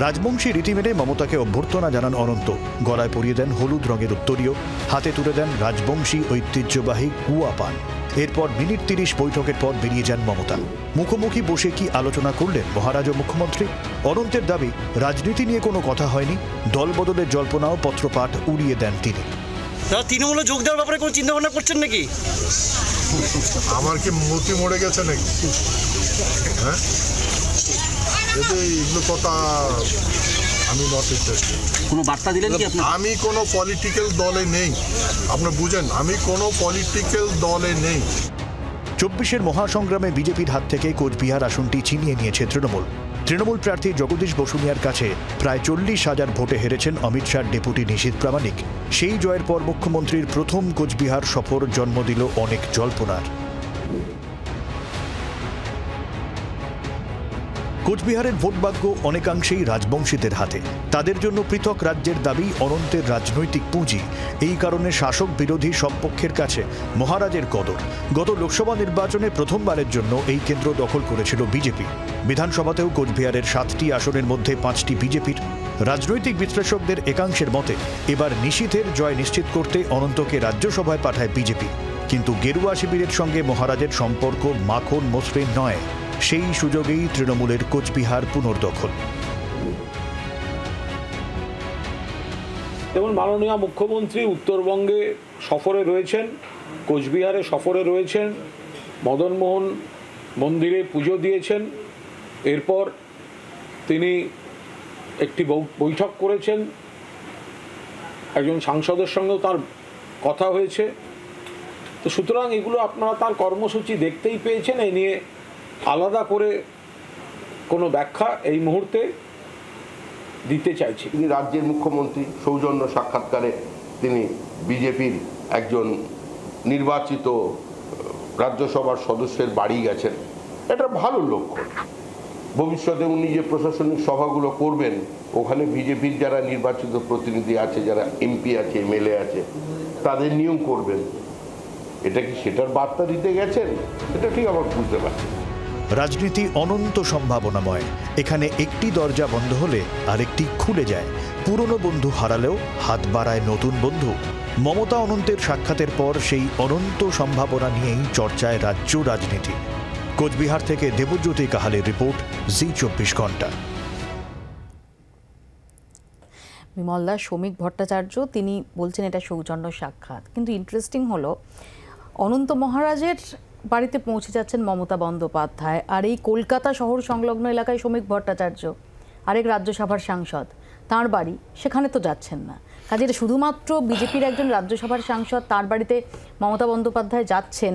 রাজবংশী রীতি মেনে মমতাকে অভ্যর্থনা জানান অনন্ত। গলায় পরিয়ে দেন হলুদ রঙের উত্তরীয়, হাতে তুলে দেন রাজবংশী ঐতিহ্যবাহী গুয়া পান। এরপর মিনিট 30 বৈঠকের পর বেরিয়ে যান মমতা। মুখোমুখি বসে কি আলোচনা করলেন মহারাজ ও মুখ্যমন্ত্রী? অনন্তের দাবি, রাজনীতি নিয়ে কোনো কথা হয়নি। দল বদলের জল্পনা ও পত্রপাঠ উড়িয়ে দেন তিনি। তৃণমূলে যোগ দেওয়ার ব্যাপারে কোনো চিন্তা ভাবনা করছেন নাকি? আমার কি মতি মরে গেছে নাকি? হ্যাঁ, এগুলো কথা আমি নট ইন্টারেস্টেড। কোনো বার্তা দিলেন কি আপনি? আমি কোনো পলিটিক্যাল দলে নেই, আপনি বুঝেন, আমি কোনো পলিটিক্যাল দলে নেই। 24-এর মহাসংগ্রামে বিজেপির হাত থেকে কোচবিহার আসনটি ছিনিয়ে নিয়েছে তৃণমূল। তৃণমূল প্রার্থী জগদীশ বসুনিয়ার কাছে প্রায় 40,000 ভোটে হেরেছেন অমিত শাহর ডেপুটি নিশীথ প্রামাণিক। সেই জয়ের পর মুখ্যমন্ত্রীর প্রথম কোচবিহার সফর জন্ম দিল অনেক জল্পনার। কোচবিহারের ভোটভাগ্য অনেকাংশেই রাজবংশীদের হাতে। তাদের জন্য পৃথক রাজ্যের দাবি অনন্তের রাজনৈতিক পুঁজি। এই কারণে শাসক বিরোধী সব পক্ষের কাছে মহারাজের কদর। গত লোকসভা নির্বাচনে প্রথমবারের জন্য এই কেন্দ্র দখল করেছিল বিজেপি। বিধানসভাতেও কোচবিহারের 7টি আসনের মধ্যে 5টি বিজেপির। রাজনৈতিক বিশ্লেষকদের একাংশের মতে এবার নিশীথের জয় নিশ্চিত করতে অনন্তকে রাজ্যসভায় পাঠায় বিজেপি। কিন্তু গেরুয়া শিবিরের সঙ্গে মহারাজের সম্পর্ক মাখন মসৃণ নয়। সেই সুযোগেই তৃণমূলের কোচবিহার পুনর্দখল। যেমন মাননীয় মুখ্যমন্ত্রী উত্তরবঙ্গে সফরে রয়েছেন, কোচবিহারে সফরে রয়েছেন, মদনমোহন মন্দিরে পুজো দিয়েছেন। এরপর তিনি একটি বৈঠক করেছেন, একজন সাংসদের সঙ্গেও তার কথা হয়েছে। তো সুতরাং এগুলো আপনারা তার কর্মসূচি দেখতেই পেয়েছেন। এ নিয়ে আলাদা করে কোনো ব্যাখ্যা এই মুহূর্তে দিতে চাইছি। তিনি রাজ্যের মুখ্যমন্ত্রী, সৌজন্য সাক্ষাৎকারে তিনি বিজেপির একজন নির্বাচিত রাজ্যসভার সদস্যের বাড়ি গেছেন, এটা ভালো লক্ষণ। ভবিষ্যতে উনি যে প্রশাসনিক সভাগুলো করবেন, ওখানে বিজেপির যারা নির্বাচিত প্রতিনিধি আছে, যারা এমপি আছে, এমএলএ আছে, তাদের নিয়েও করবেন। এটা কি সেটার বার্তা দিতে গেছেন? এটা ঠিক আমার বুঝতে পারছি। রাজনীতি অনন্ত সম্ভাবনাময়। এখানে একটি দরজা বন্ধ হলে আরেকটি খুলে যায়। পুরনো বন্ধু হারালেও হাত বাড়ায় নতুন বন্ধু। মমতা অনন্তের সাক্ষাতের পর সেই অনন্ত সম্ভাবনা নিয়েই চর্চায় রাজ্য রাজনীতি। কোচবিহার থেকে দেবজ্যোতি কাহালের রিপোর্ট, জি24 ঘন্টা। বিমলদা, শ্রমিক ভট্টাচার্য তিনি বলছেন এটা সৌজন্য সাক্ষাৎ, কিন্তু ইন্টারেস্টিং হলো অনন্ত মহারাজের বাড়িতে পৌঁছে যাচ্ছেন মমতা বন্দ্যোপাধ্যায়, আর এই কলকাতা শহর সংলগ্ন এলাকায় শ্রমিক ভট্টাচার্য আরেক রাজ্যসভার সাংসদ, তার বাড়ি, সেখানে তো যাচ্ছেন না। কাজে এটা শুধুমাত্র বিজেপির একজন রাজ্যসভার সাংসদ তার বাড়িতে মমতা বন্দ্যোপাধ্যায় যাচ্ছেন,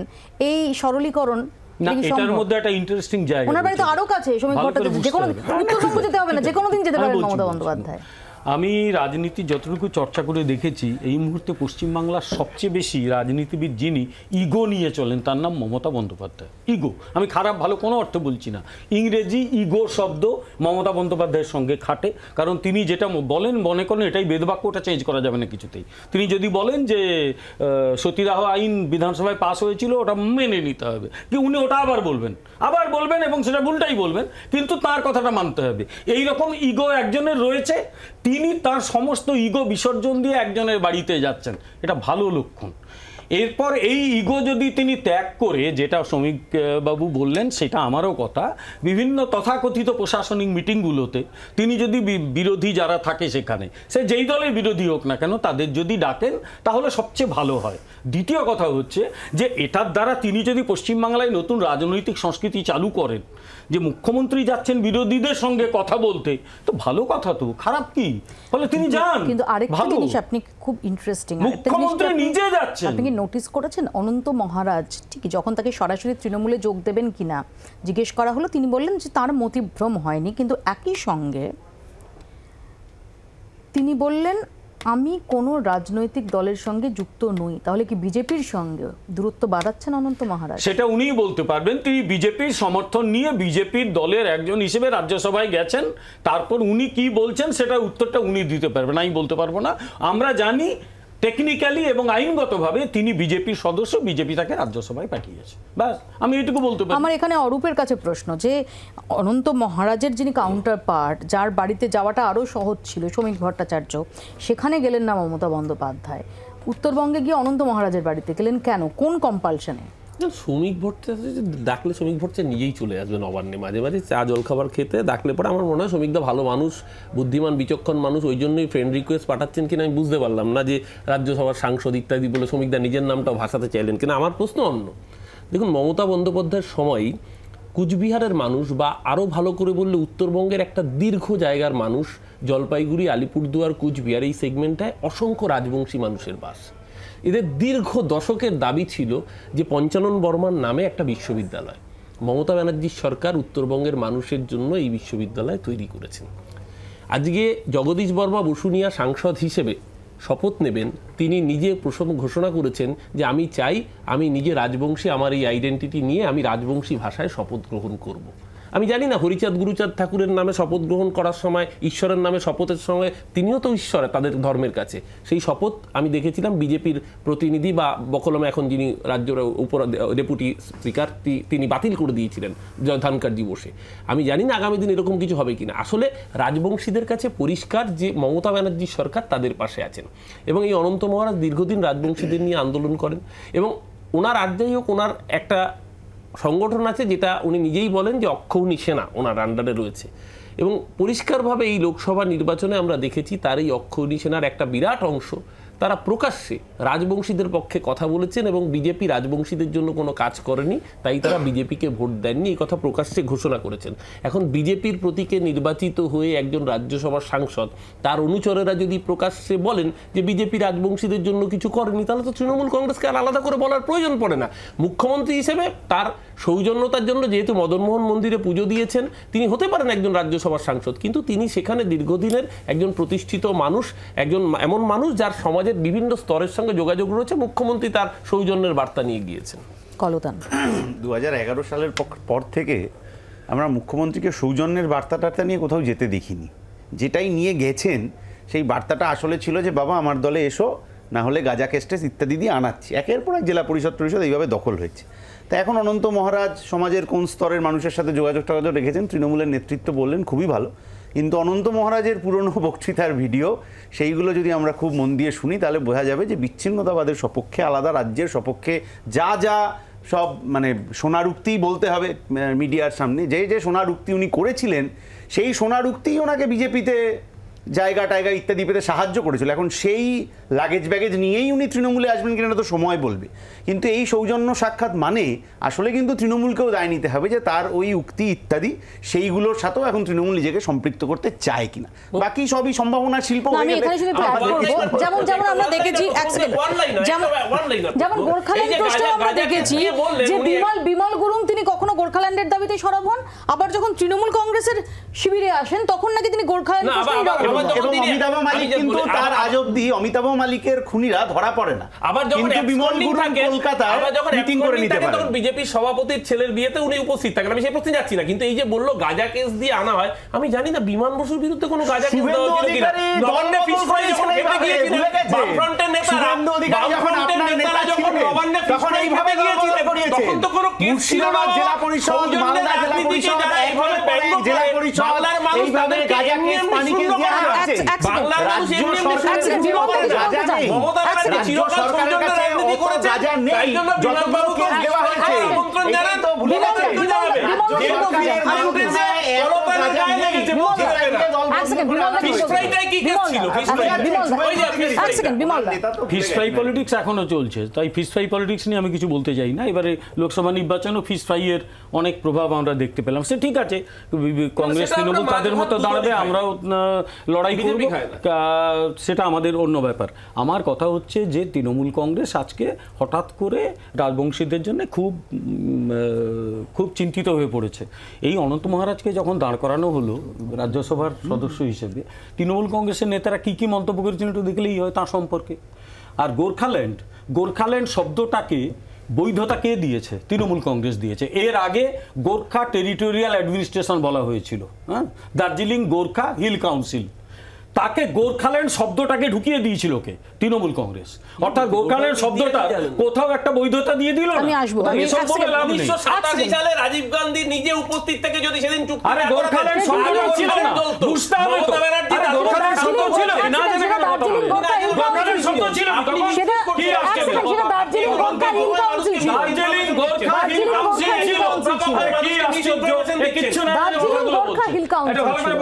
এই সরলীকরণ না, এটার মধ্যে একটা ইন্টারেস্টিং জায়গা। ওনার বাড়ি তো আরো কাছে, শ্রমিক ভট্টাচার্য যে কোনো উত্তরবঙ্গ যেতে হবে না, যে কোনো দিন যেতে পারেন মমতা বন্দ্যোপাধ্যায়। আমি রাজনীতি যতটুকু চর্চা করে দেখেছি, এই মুহূর্তে পশ্চিমবাংলার সবচেয়ে বেশি রাজনীতিবিদ যিনি ইগো নিয়ে চলেন, তার নাম মমতা বন্দ্যোপাধ্যায়। ইগো, আমি খারাপ ভালো কোনো অর্থ বলছি না, ইংরেজি ইগো শব্দ মমতা বন্দ্যোপাধ্যায়ের সঙ্গে খাটে। কারণ তিনি যেটা বলেন, মনে করেন এটাই বেদবাক্য, ওটা চেঞ্জ করা যাবে না কিছুতেই। তিনি যদি বলেন যে সতীদাহ আইন বিধানসভায় পাস হয়েছিল, ওটা মেনে নিতে হবে, কি উনি ওটা আবার বলবেন এবং সেটা ভুলটাই বলবেন, কিন্তু তার কথাটা মানতে হবে। এই রকম ইগো একজনের রয়েছে, তিনি তার সমস্ত ইগো বিসর্জন দিয়ে একজনের বাড়িতে যাচ্ছেন, এটা ভালো লক্ষণ। এরপর এই ইগো যদি তিনি ত্যাগ করে, যেটা শ্রমিক বাবু বললেন সেটা আমারও কথা, বিভিন্ন তথাকথিত প্রশাসনিক মিটিংগুলোতে তিনি যদি বিরোধী যারা থাকে সেখানে, সে যেই দলের বিরোধী হোক না কেন, তাদের যদি ডাকেন তাহলে সবচেয়ে ভালো হয়। দ্বিতীয় কথা হচ্ছে যে এটার দ্বারা তিনি যদি পশ্চিমবাংলায় নতুন রাজনৈতিক সংস্কৃতি চালু করেন, যে মুখ্যমন্ত্রী যাচ্ছেন বিরোধীদের সঙ্গে কথা বলতে, তো ভালো কথা, তো খারাপ কি? ফলে তিনি যান। কিন্তু আরেকটা জিনিস আপনি খুব ইন্টারেস্টিং, মুখ্যমন্ত্রী নিজে যাচ্ছেন। আপনি কি নোটিস করেছেন অনন্ত মহারাজ ঠিকই যখন তাকে সরাসরি তৃণমূলে যোগ দেবেন কিনা জিজ্ঞেস করা হলো, তিনি বললেন যে তার মতিভ্রম হয়নি, কিন্তু একই সঙ্গে তিনি বললেন আমি কোনো রাজনৈতিক দলের সঙ্গে যুক্ত নই। তাহলে কি বিজেপির সঙ্গে দূরত্ব বাড়াচ্ছেন অনন্ত মহারাজ? সেটা উনিই বলতে পারবেন। তিনি বিজেপির সমর্থন নিয়ে বিজেপির দলের একজন হিসেবে রাজ্যসভায় গেছেন, তারপর উনি কি বলছেন সেটা উত্তরটা উনি দিতে পারবেন, আমি বলতে পারবো না। আমরা জানি টেকনিক্যালি এবং আইনগতভাবে তিনি বিজেপির সদস্য, বিজেপি তাকে রাজ্যসভায় পাঠিয়েছে, ব্যাস আমি এটুকু বলতে পারি। আমার এখানে অরূপের কাছে প্রশ্ন, যে অনন্ত মহারাজের যিনি কাউন্টার পার্ট, যার বাড়িতে যাওয়াটা আরও সহজ ছিল, শ্রমিক ভট্টাচার্য, সেখানে গেলেন না মমতা বন্দ্যোপাধ্যায়, উত্তরবঙ্গে গিয়ে অনন্ত মহারাজের বাড়িতে গেলেন কেন? কোন কম্পালশনে? শ্রমিক ভট্টাচার্য ডাকলে শ্রমিক ভট্টাচার্য নিজেই চলে আসবে নবান্নে, মাঝে মাঝে চা জলখাবার খেতে ডাকলে পরে আমার মনে হয় শ্রমিকদা ভালো মানুষ, বুদ্ধিমান বিচক্ষণ মানুষ, ওই জন্যই ফ্রেন্ড রিকোয়েস্ট পাঠাচ্ছেন কিনা আমি বুঝতে পারলাম না, যে রাজ্যসভার সাংসদ ইত্যাদি বলে শ্রমিকদা নিজের নামটাও ভাসাতে চাইলেন কিনা। আমার প্রশ্ন অন্য। দেখুন, মমতা বন্দ্যোপাধ্যায়ের সময় কুচবিহারের মানুষ, বা আরও ভালো করে বললে উত্তরবঙ্গের একটা দীর্ঘ জায়গার মানুষ, জলপাইগুড়ি, আলিপুরদুয়ার, কুচবিহার, এই সেগমেন্টটায় অসংখ্য রাজবংশী মানুষের বাস। এদের দীর্ঘ দশকের দাবি ছিল যে পঞ্চানন বর্মার নামে একটা বিশ্ববিদ্যালয়। মমতা ব্যানার্জির সরকার উত্তরবঙ্গের মানুষের জন্য এই বিশ্ববিদ্যালয় তৈরি করেছেন। আজকে জগদীশ বর্মা বসুনিয়া সাংসদ হিসেবে শপথ নেবেন, তিনি নিজে ঘোষণা করেছেন যে আমি চাই আমি নিজে রাজবংশী, আমার এই আইডেন্টিটি নিয়ে আমি রাজবংশী ভাষায় শপথ গ্রহণ করব। আমি জানি না হরিচাঁদ গুরুচাঁদ ঠাকুরের নামে শপথ গ্রহণ করার সময়, ঈশ্বরের নামে শপথের সময়, তিনিও তো ঈশ্বর তাদের ধর্মের কাছে, সেই শপথ আমি দেখেছিলাম বিজেপির প্রতিনিধি বা বকলমে এখন যিনি রাজ্যের উপর ডেপুটি স্পিকার তিনি বাতিল করে দিয়েছিলেন ধনখড়জি বসে। আমি জানি না আগামী দিন এরকম কিছু হবে কিনা। আসলে রাজবংশীদের কাছে পরিষ্কার যে মমতা ব্যানার্জির সরকার তাদের পাশে আছেন, এবং এই অনন্ত মহারাজ দীর্ঘদিন রাজবংশীদের নিয়ে আন্দোলন করেন, এবং ওনার আর যাই হোক ওনার একটা সংগঠন আছে যেটা উনি নিজেই বলেন যে অক্ষৌহিণী সেনা ওনার আন্ডারে রয়েছে, এবং পরিষ্কারভাবে এই লোকসভা নির্বাচনে আমরা দেখেছি তার এই অক্ষৌহিণী সেনার একটা বিরাট অংশ তারা প্রকাশ্যে রাজবংশীদের পক্ষে কথা বলেছেন, এবং বিজেপি রাজবংশীদের জন্য কোনো কাজ করেনি, তাই তারা বিজেপিকে ভোট দেননি, এই কথা প্রকাশ্যে ঘোষণা করেছেন। এখন বিজেপির প্রতীকে নির্বাচিত হয়ে একজন রাজ্যসভার সাংসদ তার অনুচরেরা যদি প্রকাশ্যে বলেন যে বিজেপি রাজবংশীদের জন্য কিছু করেনি, তাহলে তো তৃণমূল কংগ্রেসকে আর আলাদা করে বলার প্রয়োজন পড়ে না। মুখ্যমন্ত্রী হিসেবে তার সৌজন্যতার জন্য যেহেতু মদনমোহন মন্দিরে পুজো দিয়েছেন, তিনি হতে পারেন একজন রাজ্যসভার সাংসদ, কিন্তু তিনি সেখানে দীর্ঘদিনের একজন প্রতিষ্ঠিত মানুষ, একজন এমন মানুষ যার সমাজে বিভিন্ন স্তরের সঙ্গে যোগাযোগ রয়েছে। মুখ্যমন্ত্রী তার সৌজন্যের বার্তা নিয়ে গিয়েছেন। কলতান 2011 সালের পর থেকে আমরা মুখ্যমন্ত্রীকে সৌজন্যের বার্তাটা নিয়ে কোথাও যেতে দেখিনি। যেটাই নিয়ে গেছেন সেই বার্তাটা আসলে ছিল যে বাবা আমার দলে এসো, না হলে গাজা কেস্টেস ইত্যাদি দিয়ে আনাচ্ছি। একের পর এক জেলা পরিষদ এইভাবে দখল হয়েছে। তা এখন অনন্ত মহারাজ সমাজের কোন স্তরের মানুষের সাথে যোগাযোগ রেখেছেন, তৃণমূলের নেতৃত্ব বললেন খুবই ভালো, কিন্তু অনন্ত মহারাজের পুরনো বক্তৃতার ভিডিও সেইগুলো যদি আমরা খুব মন দিয়ে শুনি তাহলে বোঝা যাবে যে বিচ্ছিন্নতাবাদের সপক্ষে, আলাদা রাজ্যের সপক্ষে যা যা সব মানে সোনারুক্তি বলতে হবে মিডিয়ার সামনে, যে যে সোনারুক্তি উনি করেছিলেন সেই সোনারুক্তিই ওনাকে বিজেপিতে জায়গা টায়গা ইত্যাদি পেতে সাহায্য করেছিল। এখন সেই লাগেজ ব্যাগেজ নিয়েই উনি তৃণমূলে আসবেন কিনা তো সময় বলবে, কিন্তু এই সৌজন্য সাক্ষাৎ মানে আসলে কিন্তু তৃণমূলকেও দায় নিতে হবে যে তার ওই উক্তি ইত্যাদি সেইগুলোর সাথেও এখন তৃণমূল নিজেকে সম্পৃক্ত করতে চায় কিনা। বাকি সবই সম্ভাবনা শিল্প। যেমন আমরা দেখেছি যেমন গোর্খাল্যান্ড ট্রাস্টে আমরা দেখেছি যে বিমল গুরুং তিনি কখনো গোর্খাল্যান্ডের দাবিতে সরব হন, আবার যখন তৃণমূল কংগ্রেসের শিবিরে আসেন তখন নাকি তিনি গোর্খাল্যান্ড অমিতাভ মালিক কিন্তু তার আজ অবধি অমিতাভ মালিকের খুনিরা ধরা পড়ে না। আবার যখন বিমল গুরুং কলকাতায় মিটিং করে নিতে পারেন, তখন বিজেপি সভাপতির ছেলের বিয়েতে উনি উপস্থিত থাকেন। আমি সেই প্রশ্নে যাচ্ছি না, কিন্তু এই যে বললো গাঁজা কেস দিয়ে আনা হয়, আমি জানি না বিমান বসুর বিরুদ্ধে কোনো গাঁজা কেস দেওয়া হয়েছিল কিনা। নবান্নে ফিশ ফ্রাই যখন খেতে গিয়েছিলেন, বামফ্রন্টের নেতারা যখন নবান্নে ফিশ ফ্রাই খেতে গিয়েছিলেন, তখন তো কোনো কেস ছিল না। জেলা পরিষদ, মালদা জেলা পরিষদ, এইভাবে জেলা পরিষদ বাংলার মানুষ তাদের গাঁজা কেস পানি কেস দিয়ে আছে। বাংলার মানুষ এমনি গাঁজা নেই, মমতা ব্যানার্জি চিরকাল সৌজন্যের রাজনীতি করেছে, তাই জন্য বিমান বাবু কেস দেওয়া হয়েছে। আমন্ত্রণ জানান, ভুলে গেছে কি যাবে সরকারের মানতেছে এত গাঁজা নেই। ফিশ ফ্রাই পলিটিক্স এখনো চলছে, তাই ফিশ ফ্রাই পলিটিক্স নিয়ে আমি কিছু বলতে চাই না। এবারে লোকসভা নির্বাচনও ফিশ ফ্রাই এর অনেক প্রভাব আমরা দেখতে পেলাম। সে ঠিক আছে, কংগ্রেস তৃণমূল তাদের মতো দাঁড়াবে, আমরাও লড়াই করব, সেটা আমাদের অন্য ব্যাপার। আমার কথা হচ্ছে যে তৃণমূল কংগ্রেস আজকে হঠাৎ করে রাজবংশীদের জন্য খুব চিন্তিত হয়ে পড়েছে। এই অনন্ত মহারাজকে যখন দাঁড় করানো হলো রাজ্যসভার সদস্য হিসেবে, তৃণমূল কংগ্রেসের নেতারা কি কি মন্তব্য করেছেন একটু দেখলেই হয় তার সম্পর্কে। আর গোর্খাল্যান্ড শব্দটাকে বৈধতা কে দিয়েছে? তৃণমূল কংগ্রেস দিয়েছে। এর আগে গোর্খা টেরিটোরিয়াল অ্যাডমিনিস্ট্রেশন বলা হয়েছিল, হ্যাঁ, দার্জিলিং গোর্খা হিল কাউন্সিল, তাকে গোর্খাল্যান্ড শব্দটাকে ঢুকিয়ে দিয়েছিল কে? তৃণমূল কংগ্রেস। অর্থাৎ গোর্খাল্যান্ড শব্দটা কোথাও একটা বৈধতা দিয়ে দিল না। 1987 সালে রাজীব গান্ধী নিজে উপস্থিত থেকে যদি সেদিন চুক্তি আরে গোর্খাল্যান্ড শব্দটা ছিল না, বুঝতে হবে তো। আরে গোর্খাল্যান্ড শব্দ ছিল না, জানেন কেন কথা বলেন? গোর্খাল্যান্ড শব্দ ছিল সেটা কি আসছে? সেটা দার্জিলিং গোর্খা হিল কাউন্সিল ছিল। দার্জিলিং গোর্খা হিল কাউন্সিল ছিল। কি আসছে? কিচ্ছু না, দার্জিলিং গোর্খা হিল কাউন্সিল।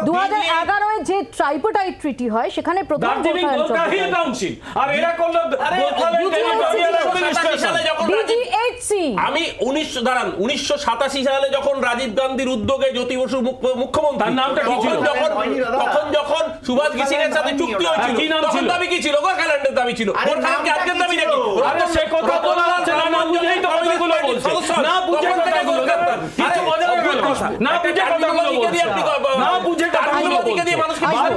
2011 এ যে ট্রাইপার্টাইট ট্রিটি হয় সেখানে প্রথম গোর্খা হিল কাউন্সিল, আর এরা করলো আমি 1987 সালে যখন রাজীব গান্ধীর উদ্যোগে জ্যোতি বসু মুখ্যমন্ত্রী, তখন যখন সুভাষ ঘিসিংয়ের সাথে চুক্তি হয়েছিল, তখন দাবি কি ছিল? গোর্খাল্যান্ডের দাবি ছিল। গোর্খাল্যান্ডকে আজকের দাবি নাকি? আরে সে কথা বলা হচ্ছে না, না বুঝেই তো কইগুলো বলছে, না বুঝে কথাগুলো। কথা না বুঝে কথাগুলো বলছেন, না বুঝে কথাগুলো বলছেন,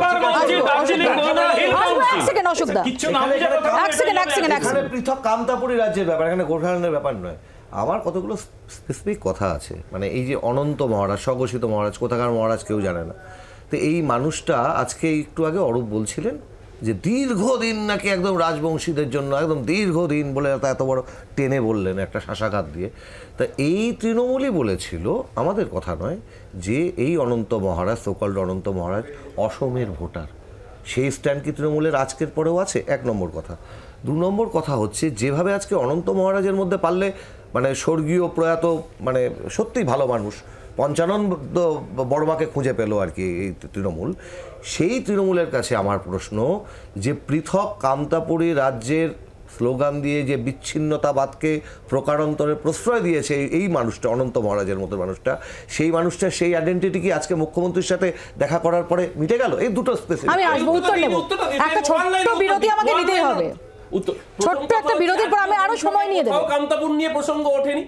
বারবার বলছেন দার্জিলিং গভর্নর হিল কাউন্সিল। এক সেকেন্ড অশোক দা, কিচ্ছু না বুঝে কথা এক সেকেন্ড এখানে পৃথক কামতাপুরী রাজ্যের ব্যাপার, এখানে গোর্খাল্যান্ডের ব্যাপার নয়। আমার কতগুলো স্পেসিফিক কথা আছে, মানে এই যে অনন্ত মহারাজ, স্বঘোষিত মহারাজ, কোথাকার মহারাজ কেউ জানে না। তো এই মানুষটা আজকে একটু আগে অরূপ বলছিলেন যে দীর্ঘদিন নাকি একদম রাজবংশীদের জন্য একদম দীর্ঘদিন বলে এত বড় টেনে বললেন একটা শাসাঘাত দিয়ে। তা এই তৃণমূলই বলেছিল, আমাদের কথা নয়, যে এই অনন্ত মহারাজ, সোকল্ড অনন্ত মহারাজ অসমের ভোটার। সেই স্ট্যান্ড কি তৃণমূলের আজকের পরেও আছে? এক নম্বর কথা। দু নম্বর কথা হচ্ছে যেভাবে আজকে অনন্ত মহারাজের মধ্যে পারলে মানে স্বর্গীয় প্রয়াত মানে সত্যিই ভালো মানুষ পঞ্চানন্দ বর্মাকে খুঁজে পেল আর কি এই তৃণমূল, সেই তৃণমূলের কাছে আমার প্রশ্ন যে পৃথক কামতাপুরী রাজ্যের স্লোগান দিয়ে যে বিচ্ছিন্নতাবাদকে প্রকারান্তরে প্রশ্রয় দিয়েছে এই মানুষটা, অনন্ত মহারাজের মতো মানুষটা, সেই মানুষটা সেই আইডেন্টিটি কি আজকে মুখ্যমন্ত্রীর সাথে দেখা করার পরে মিটে গেল? এই দুটো স্পেসিফিক। আমি আসবো, উত্তর নেব। একটা ছোট্ট বিরতি আমাকে নিতেই হবে, ছোট্ট একটা বিরতির পর আমি আরো সময় নিয়ে দেব। কামতাপুর নিয়ে প্রসঙ্গ ওঠেনি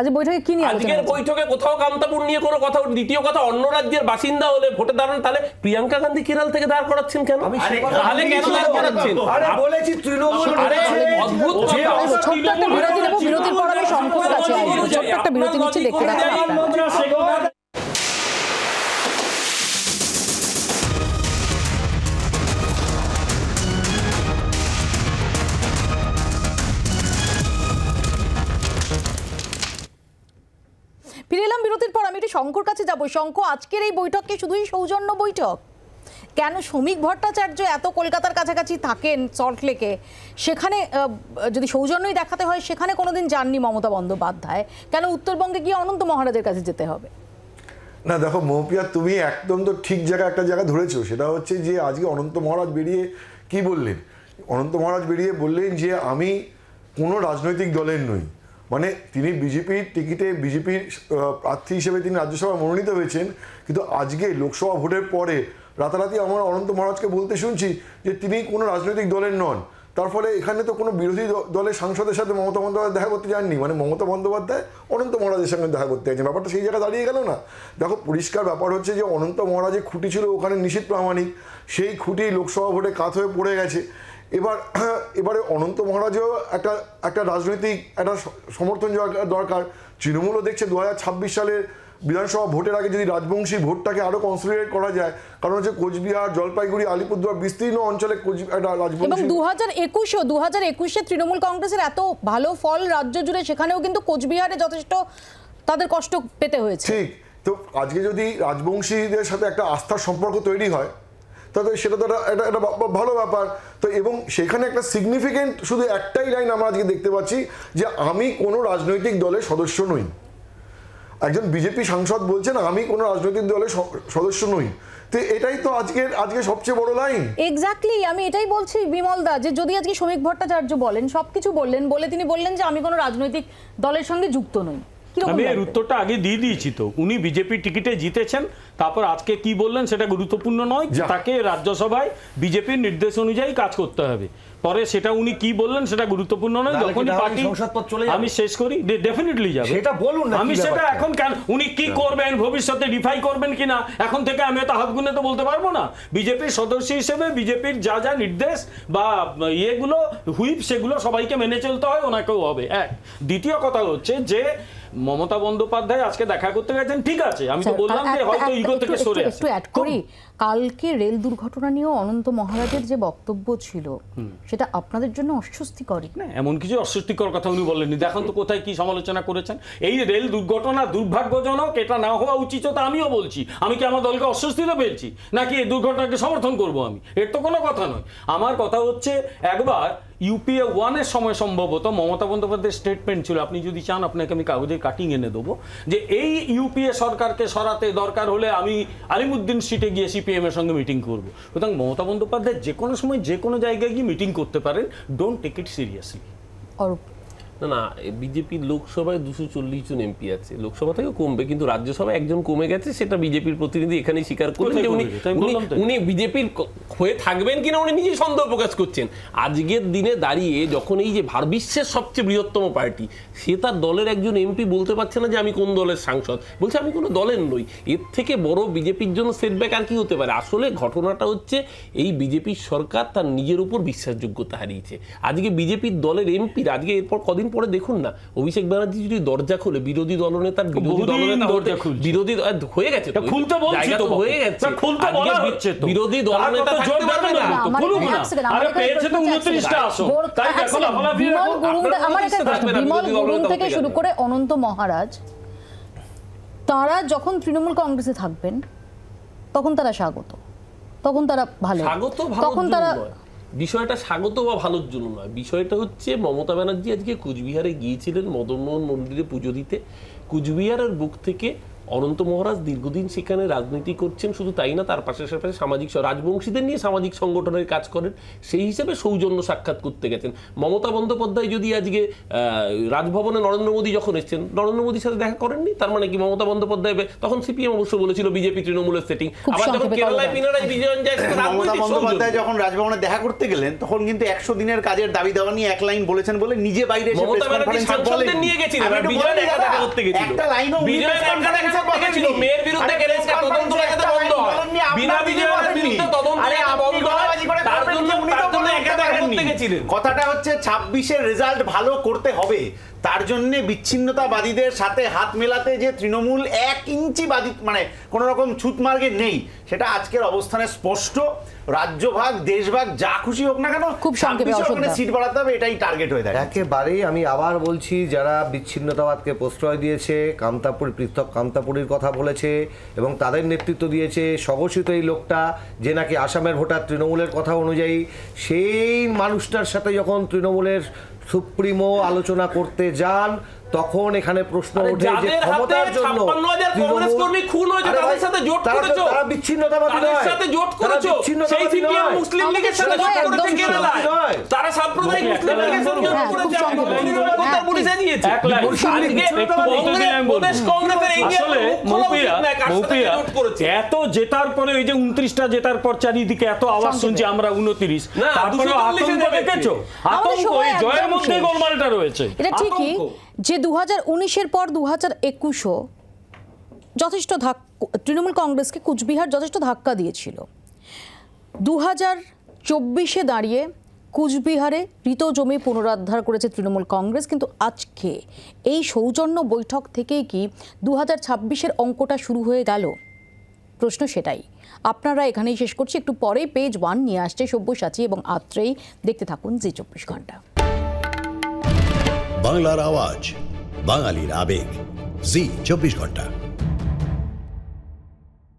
আজ বৈঠকে, কি নিয়ে আজকের বৈঠকে কোথাও কামতাপুর নিয়ে কোনো কথা। দ্বিতীয় কথা, অন্য রাজ্যের বাসিন্দা হলে ভোটে দাঁড়ান, তাহলে প্রিয়াঙ্কা গান্ধী কেরল থেকে দাঁড় করাচ্ছেন কেন? তাহলে কেন দাঁড় করাচ্ছেন? আরে বলেছি তৃণমূল, অদ্ভুত ছোট্ট একটা বিরতি নেব, বিরতির পর আমি শঙ্কর কাছে আসবো। ছোট্ট একটা বিরতি নিচ্ছি, দেখতে থাকুন। ফিরে এলাম বিরতির পর। আমি একটু শঙ্কর কাছে যাবো। শঙ্কর, আজকের এই বৈঠককে শুধুই সৌজন্য বৈঠক কেন? শ্রমিক ভট্টাচার্য এত কলকাতার কাছাকাছি থাকেন, সল্টলেকে, সেখানে যদি সৌজন্যই দেখাতে হয় সেখানে কোনোদিন যাননি মমতা বন্দ্যোপাধ্যায়, কেন উত্তরবঙ্গে গিয়ে অনন্ত মহারাজের কাছে যেতে হবে? না দেখো মৌপিয়া, তুমি একদম তো ঠিক জায়গায় একটা জায়গা ধরেছো। সেটা হচ্ছে যে আজকে অনন্ত মহারাজ বেরিয়ে কি বললেন? অনন্ত মহারাজ বেরিয়ে বললেন যে আমি কোনো রাজনৈতিক দলের নই। মানে তিনি বিজেপির টিকিটে বিজেপির প্রার্থী হিসেবে তিনি রাজ্যসভায় মনোনীত হয়েছেন, কিন্তু আজকে লোকসভা ভোটের পরে রাতারাতি আমরা অনন্ত মহারাজকে বলতে শুনছি যে তিনি কোনো রাজনৈতিক দলের নন। তার ফলে এখানে তো কোনো বিরোধী দলের সাংসদের সাথে মমতা বন্দ্যোপাধ্যায় দেখা করতে যাননি, মানে মমতা বন্দ্যোপাধ্যায় অনন্ত মহারাজের সঙ্গে দেখা করতে গেছেন। ব্যাপারটা সেই জায়গায় দাঁড়িয়ে গেল না? দেখো পরিষ্কার ব্যাপার হচ্ছে যে অনন্ত মহারাজের খুঁটি ছিল ওখানে নিশীথ প্রামাণিক, সেই খুঁটি লোকসভা ভোটে কাত হয়ে পড়ে গেছে। এবারে অনন্ত মহারাজও একটা রাজনৈতিক একটা সমর্থন দরকার। তৃণমূলও দেখছে 2026 সালের বিধানসভা ভোটের আগে যদি রাজবংশী ভোটটাকে আরো কনসলিডেট করা যায়, কারণ হচ্ছে কোচবিহার, জলপাইগুড়ি, আলিপুরদুয়ার বিস্তীর্ণ অঞ্চলে এবং 2021 তৃণমূল কংগ্রেসের এত ভালো ফল রাজ্য জুড়ে, সেখানেও কিন্তু কোচবিহারে যথেষ্ট তাদের কষ্ট পেতে হয়েছে। ঠিক তো আজকে যদি রাজবংশীদের সাথে একটা আস্থার সম্পর্ক তৈরি হয় তাহলে সেটা তো একটা ভালো ব্যাপার। তো এবং সেখানে একটা সিগনিফিকেন্ট শুধু একটাই লাইন আমরা আজকে দেখতে পাচ্ছি যে আমি কোনো রাজনৈতিক দলের সদস্য নই। একজন বিজেপি সাংসদ বলছেন আমি কোনো রাজনৈতিক দলের সদস্য নই। তো এটাই তো আজকে সবচেয়ে বড় লাইন। এক্স্যাক্টলি, আমি এটাই বলছি বিমল দা, যে যদি আজকে শ্রমিক ভট্টাচার্য বলেন, সবকিছু বললেন, বলে তিনি বললেন যে আমি কোনো রাজনৈতিক দলের সঙ্গে যুক্ত নই, আমি এর উত্তরটা আগে দিয়ে দিয়েছি তো। উনি বিজেপি টিকিটে জিতেছেন, তারপর আজকে কি বললেন সেটা গুরুত্বপূর্ণ নয়, তাকে রাজ্যসভায় বিজেপির নির্দেশ অনুযায়ী কাজ করতে হবে। পরে সেটা উনি কি বললেন সেটা গুরুত্বপূর্ণ নয়। যখনই পার্টি, আমি শেষ করি, ডেফিনেটলি যাবে, সেটা বলুন। আমি সেটা এখন কেন, উনি কি করবেন ভবিষ্যতে ডিফাই করবেন কিনা এখন থেকে আমি তো হাত গুনে তো বলতে পারবো না। বিজেপির সদস্য হিসেবে বিজেপির যা যা নির্দেশ বা ইয়েগুলো হুইপ, সেগুলো সবাইকে মেনে চলতে হয়, ওনাকেও হবে। এক, দ্বিতীয় কথা হচ্ছে যে মমতা বন্দ্যোপাধ্যায় আজকে দেখা করতে গেছেন, ঠিক আছে, আমি তো বললাম যে হয়তো ইগো থেকে সরে আসে। একটু অ্যাড করি, কালকে রেল দুর্ঘটনা নিয়ে অনন্ত মহারাজের যে বক্তব্য ছিল সেটা আপনাদের জন্য অস্বস্তিকর? না, এমন কিছু অস্বস্তিকর কথা উনি বলেননি। দেখুন তো কোথায় কি সমালোচনা করেছেন। এই রেল দুর্ঘটনা দুর্ভাগ্যজনক, এটা না হওয়া উচিত, তো আমিও বলছি। আমি কি আমার দলকে অস্বস্তিতে পেয়েছি নাকি এই দুর্ঘটনাকে সমর্থন করব আমি? এর তো কোনো কথা নয়। আমার কথা হচ্ছে একবার ইউপিএ 1-এর সময় সম্ভবত মমতা বন্দ্যোপাধ্যায়ের স্টেটমেন্ট ছিল, আপনি যদি চান আপনাকে আমি কাগজের কাটিং এনে দেবো, যে এই ইউপিএ সরকারকে সরাতে দরকার হলে আমি আলিমুদ্দিন স্ট্রিটে গিয়ে সিপিএম এর সঙ্গে মিটিং করব। সুতরাং মমতা বন্দ্যোপাধ্যায় যে কোনো সময় যে কোনো জায়গায় গিয়ে মিটিং করতে পারেন, ডোন্ট টেক ইট সিরিয়াসলি। না বিজেপির লোকসভায় 240 জন এমপি আছে, লোকসভা থেকে কমবে, কিন্তু রাজ্যসভায় একজন কমে গেছে, সেটা বিজেপির প্রতিনিধি এখানেই স্বীকার করলেন যে উনি বিজেপির হয়ে থাকবেন কিনা উনি নিজেই সন্দেহ প্রকাশ করছেন। আজকের দিনে দাঁড়িয়ে যখন এই যে বিশ্বের সবচেয়ে বৃহত্তম পার্টি, সে তার দলের একজন এমপি বলতে পারছে না যে আমি কোন দলের সাংসদ, বলছে আমি কোনো দলের নই। এর থেকে বড় বিজেপির জন্য সেটব্যাক আর কি হতে পারে? আসলে ঘটনাটা হচ্ছে এই বিজেপির সরকার তার নিজের উপর বিশ্বাসযোগ্যতা হারিয়েছে। আজকে বিজেপির দলের এমপিরা, আজকে এরপর কদিন পরে দেখুন না, অভিষেক ব্যানার্জি যদি দরজা খোলে, বিরোধী দলনেতার বিরোধী হয়ে গেছে, খুলতে বলছি তো, হয়ে গেছে, খুলতে বলা হচ্ছে তো, বিরোধী দলনেতা থাকতে পারবে না, খুলুক না, আরে পেয়েছে তো 29টা আসন, তাই দেখো না, বিমল গুরুং থেকে শুরু করে অনন্ত মহারাজ, তারা যখন তৃণমূল কংগ্রেসে থাকবেন তখন তারা স্বাগত, তখন তারা ভালো, তখন তারা বিষয়টা স্বাগত বা ভালোর জন্য নয়, বিষয়টা হচ্ছে মমতা ব্যানার্জি আজকে কুচবিহারে গিয়েছিলেন মদন মোহন মন্দিরে পুজো দিতে। কুচবিহারের বুক থেকে অনন্ত মহারাজ দীর্ঘদিন সেখানে রাজনীতি করছেন, শুধু তাই না, তার পাশে সামাজিক রাজবংশীদের নিয়ে সামাজিক সংগঠনের কাজ করেন, সেই হিসেবে সৌজন্য সাক্ষাৎ করতে গেছেন। মমতা বন্দ্যোপাধ্যায় যদি আজকে রাজভবনে নরেন্দ্র মোদী যখন এসেছেন, নরেন্দ্র মোদীর সাথে দেখা করেননি, তার মানে কি মমতা বন্দ্যোপাধ্যায়, তখন সিপিএম অবশ্য বলেছিল বিজেপি তৃণমূলের সেটিং, আবার যখন কেরালায় পিনারাই বিজয়ন যায়, মমতা বন্দ্যোপাধ্যায় যখন রাজভবনে দেখা করতে গেলেন তখন কিন্তু 100 দিনের কাজের দাবি দেওয়া নিয়ে এক লাইন বলেছেন বলে নিজে বাইরে এসে প্রেস কনফারেন্সে বলেন, নিয়ে গেছিলেন বিজয় দেখা করতে গেছিল, একটা লাইনও বিজয় মেয়ের বিরুদ্ধে কেসটা তদন্ত লাগাতে বন্ধ হয়, বিনা বিজয়ের বিরুদ্ধে তদন্ত লাগাতে বন্ধ হয়, তার জন্য করতে গেছিলেন। কথাটা হচ্ছে 26-এর রেজাল্ট ভালো করতে হবে, তার জন্য বিচ্ছিন্নতাবাদীদের সাথে হাত মেলাতে যে তৃণমূল 1 ইঞ্চি বাদী মানে কোন রকম ছুতমার্গে নেই, সেটা আজকের অবস্থানে স্পষ্ট। রাজ্যভাগ দেশভাগ যা খুশি হোক না কেন, খুব সংক্ষেপে সিট বাড়াতে হবে, এটাই টার্গেট হয়ে থাকে একেবারেই। আমি আবার বলছি, যারা বিচ্ছিন্নতাবাদকে প্রশ্রয় দিয়েছে, পৃথক কামতাপুরীর কথা বলেছে এবং তাদের নেতৃত্ব দিয়েছে স্বঘোষিত এই লোকটা, যে নাকি আসামের ভোটার তৃণমূলের কথা অনুযায়ী, সেই মানুষটার সাথে যখন তৃণমূলের সুপ্রিমো আলোচনা করতে যান, তখন এখানে প্রশ্ন ওঠে যে ক্ষমতার জন্য তারা বিচ্ছিন্নতাবাদী নয়, তারা বিচ্ছিন্নতাবাদী নয়, মুসলিম লীগের সাথে যোগ করেছে কেরালায়, তারা সাম্প্রদায়িক মুসলিম লীগের সাথে যোগ করেছে, কথা পুলিশে দিয়েছে, এত জেতার পরে ওই যে 29টা জেতার পর চারিদিকে এত আওয়াজ শুনছি আমরা 29, তারপরে আতঙ্ক দেখেছো, আতঙ্ক ওই জয়ের মধ্যে গোলমালটা রয়েছে। এটা ঠিকই যে 2019-এর পর 2021-ও যথেষ্ট তৃণমূল কংগ্রেসকে কুচবিহার যথেষ্ট ধাক্কা দিয়েছিল। 2024-এ দাঁড়িয়ে কুচবিহারে ঋত জমি পুনরুদ্ধার করেছে তৃণমূল কংগ্রেস, কিন্তু আজকে এই সৌজন্য বৈঠক থেকেই কি 2026-এর অঙ্কটা শুরু হয়ে গেল? প্রশ্ন সেটাই। আপনারা এখানেই শেষ করছি, একটু পরে পেজ 1 নিয়ে আসছে সব্যসাচী এবং আত্রেই। দেখতে থাকুন জি 24 ঘন্টা। বাংলার আওয়াজ, বাঙালির আবেগ, জি 24 ঘন্টা।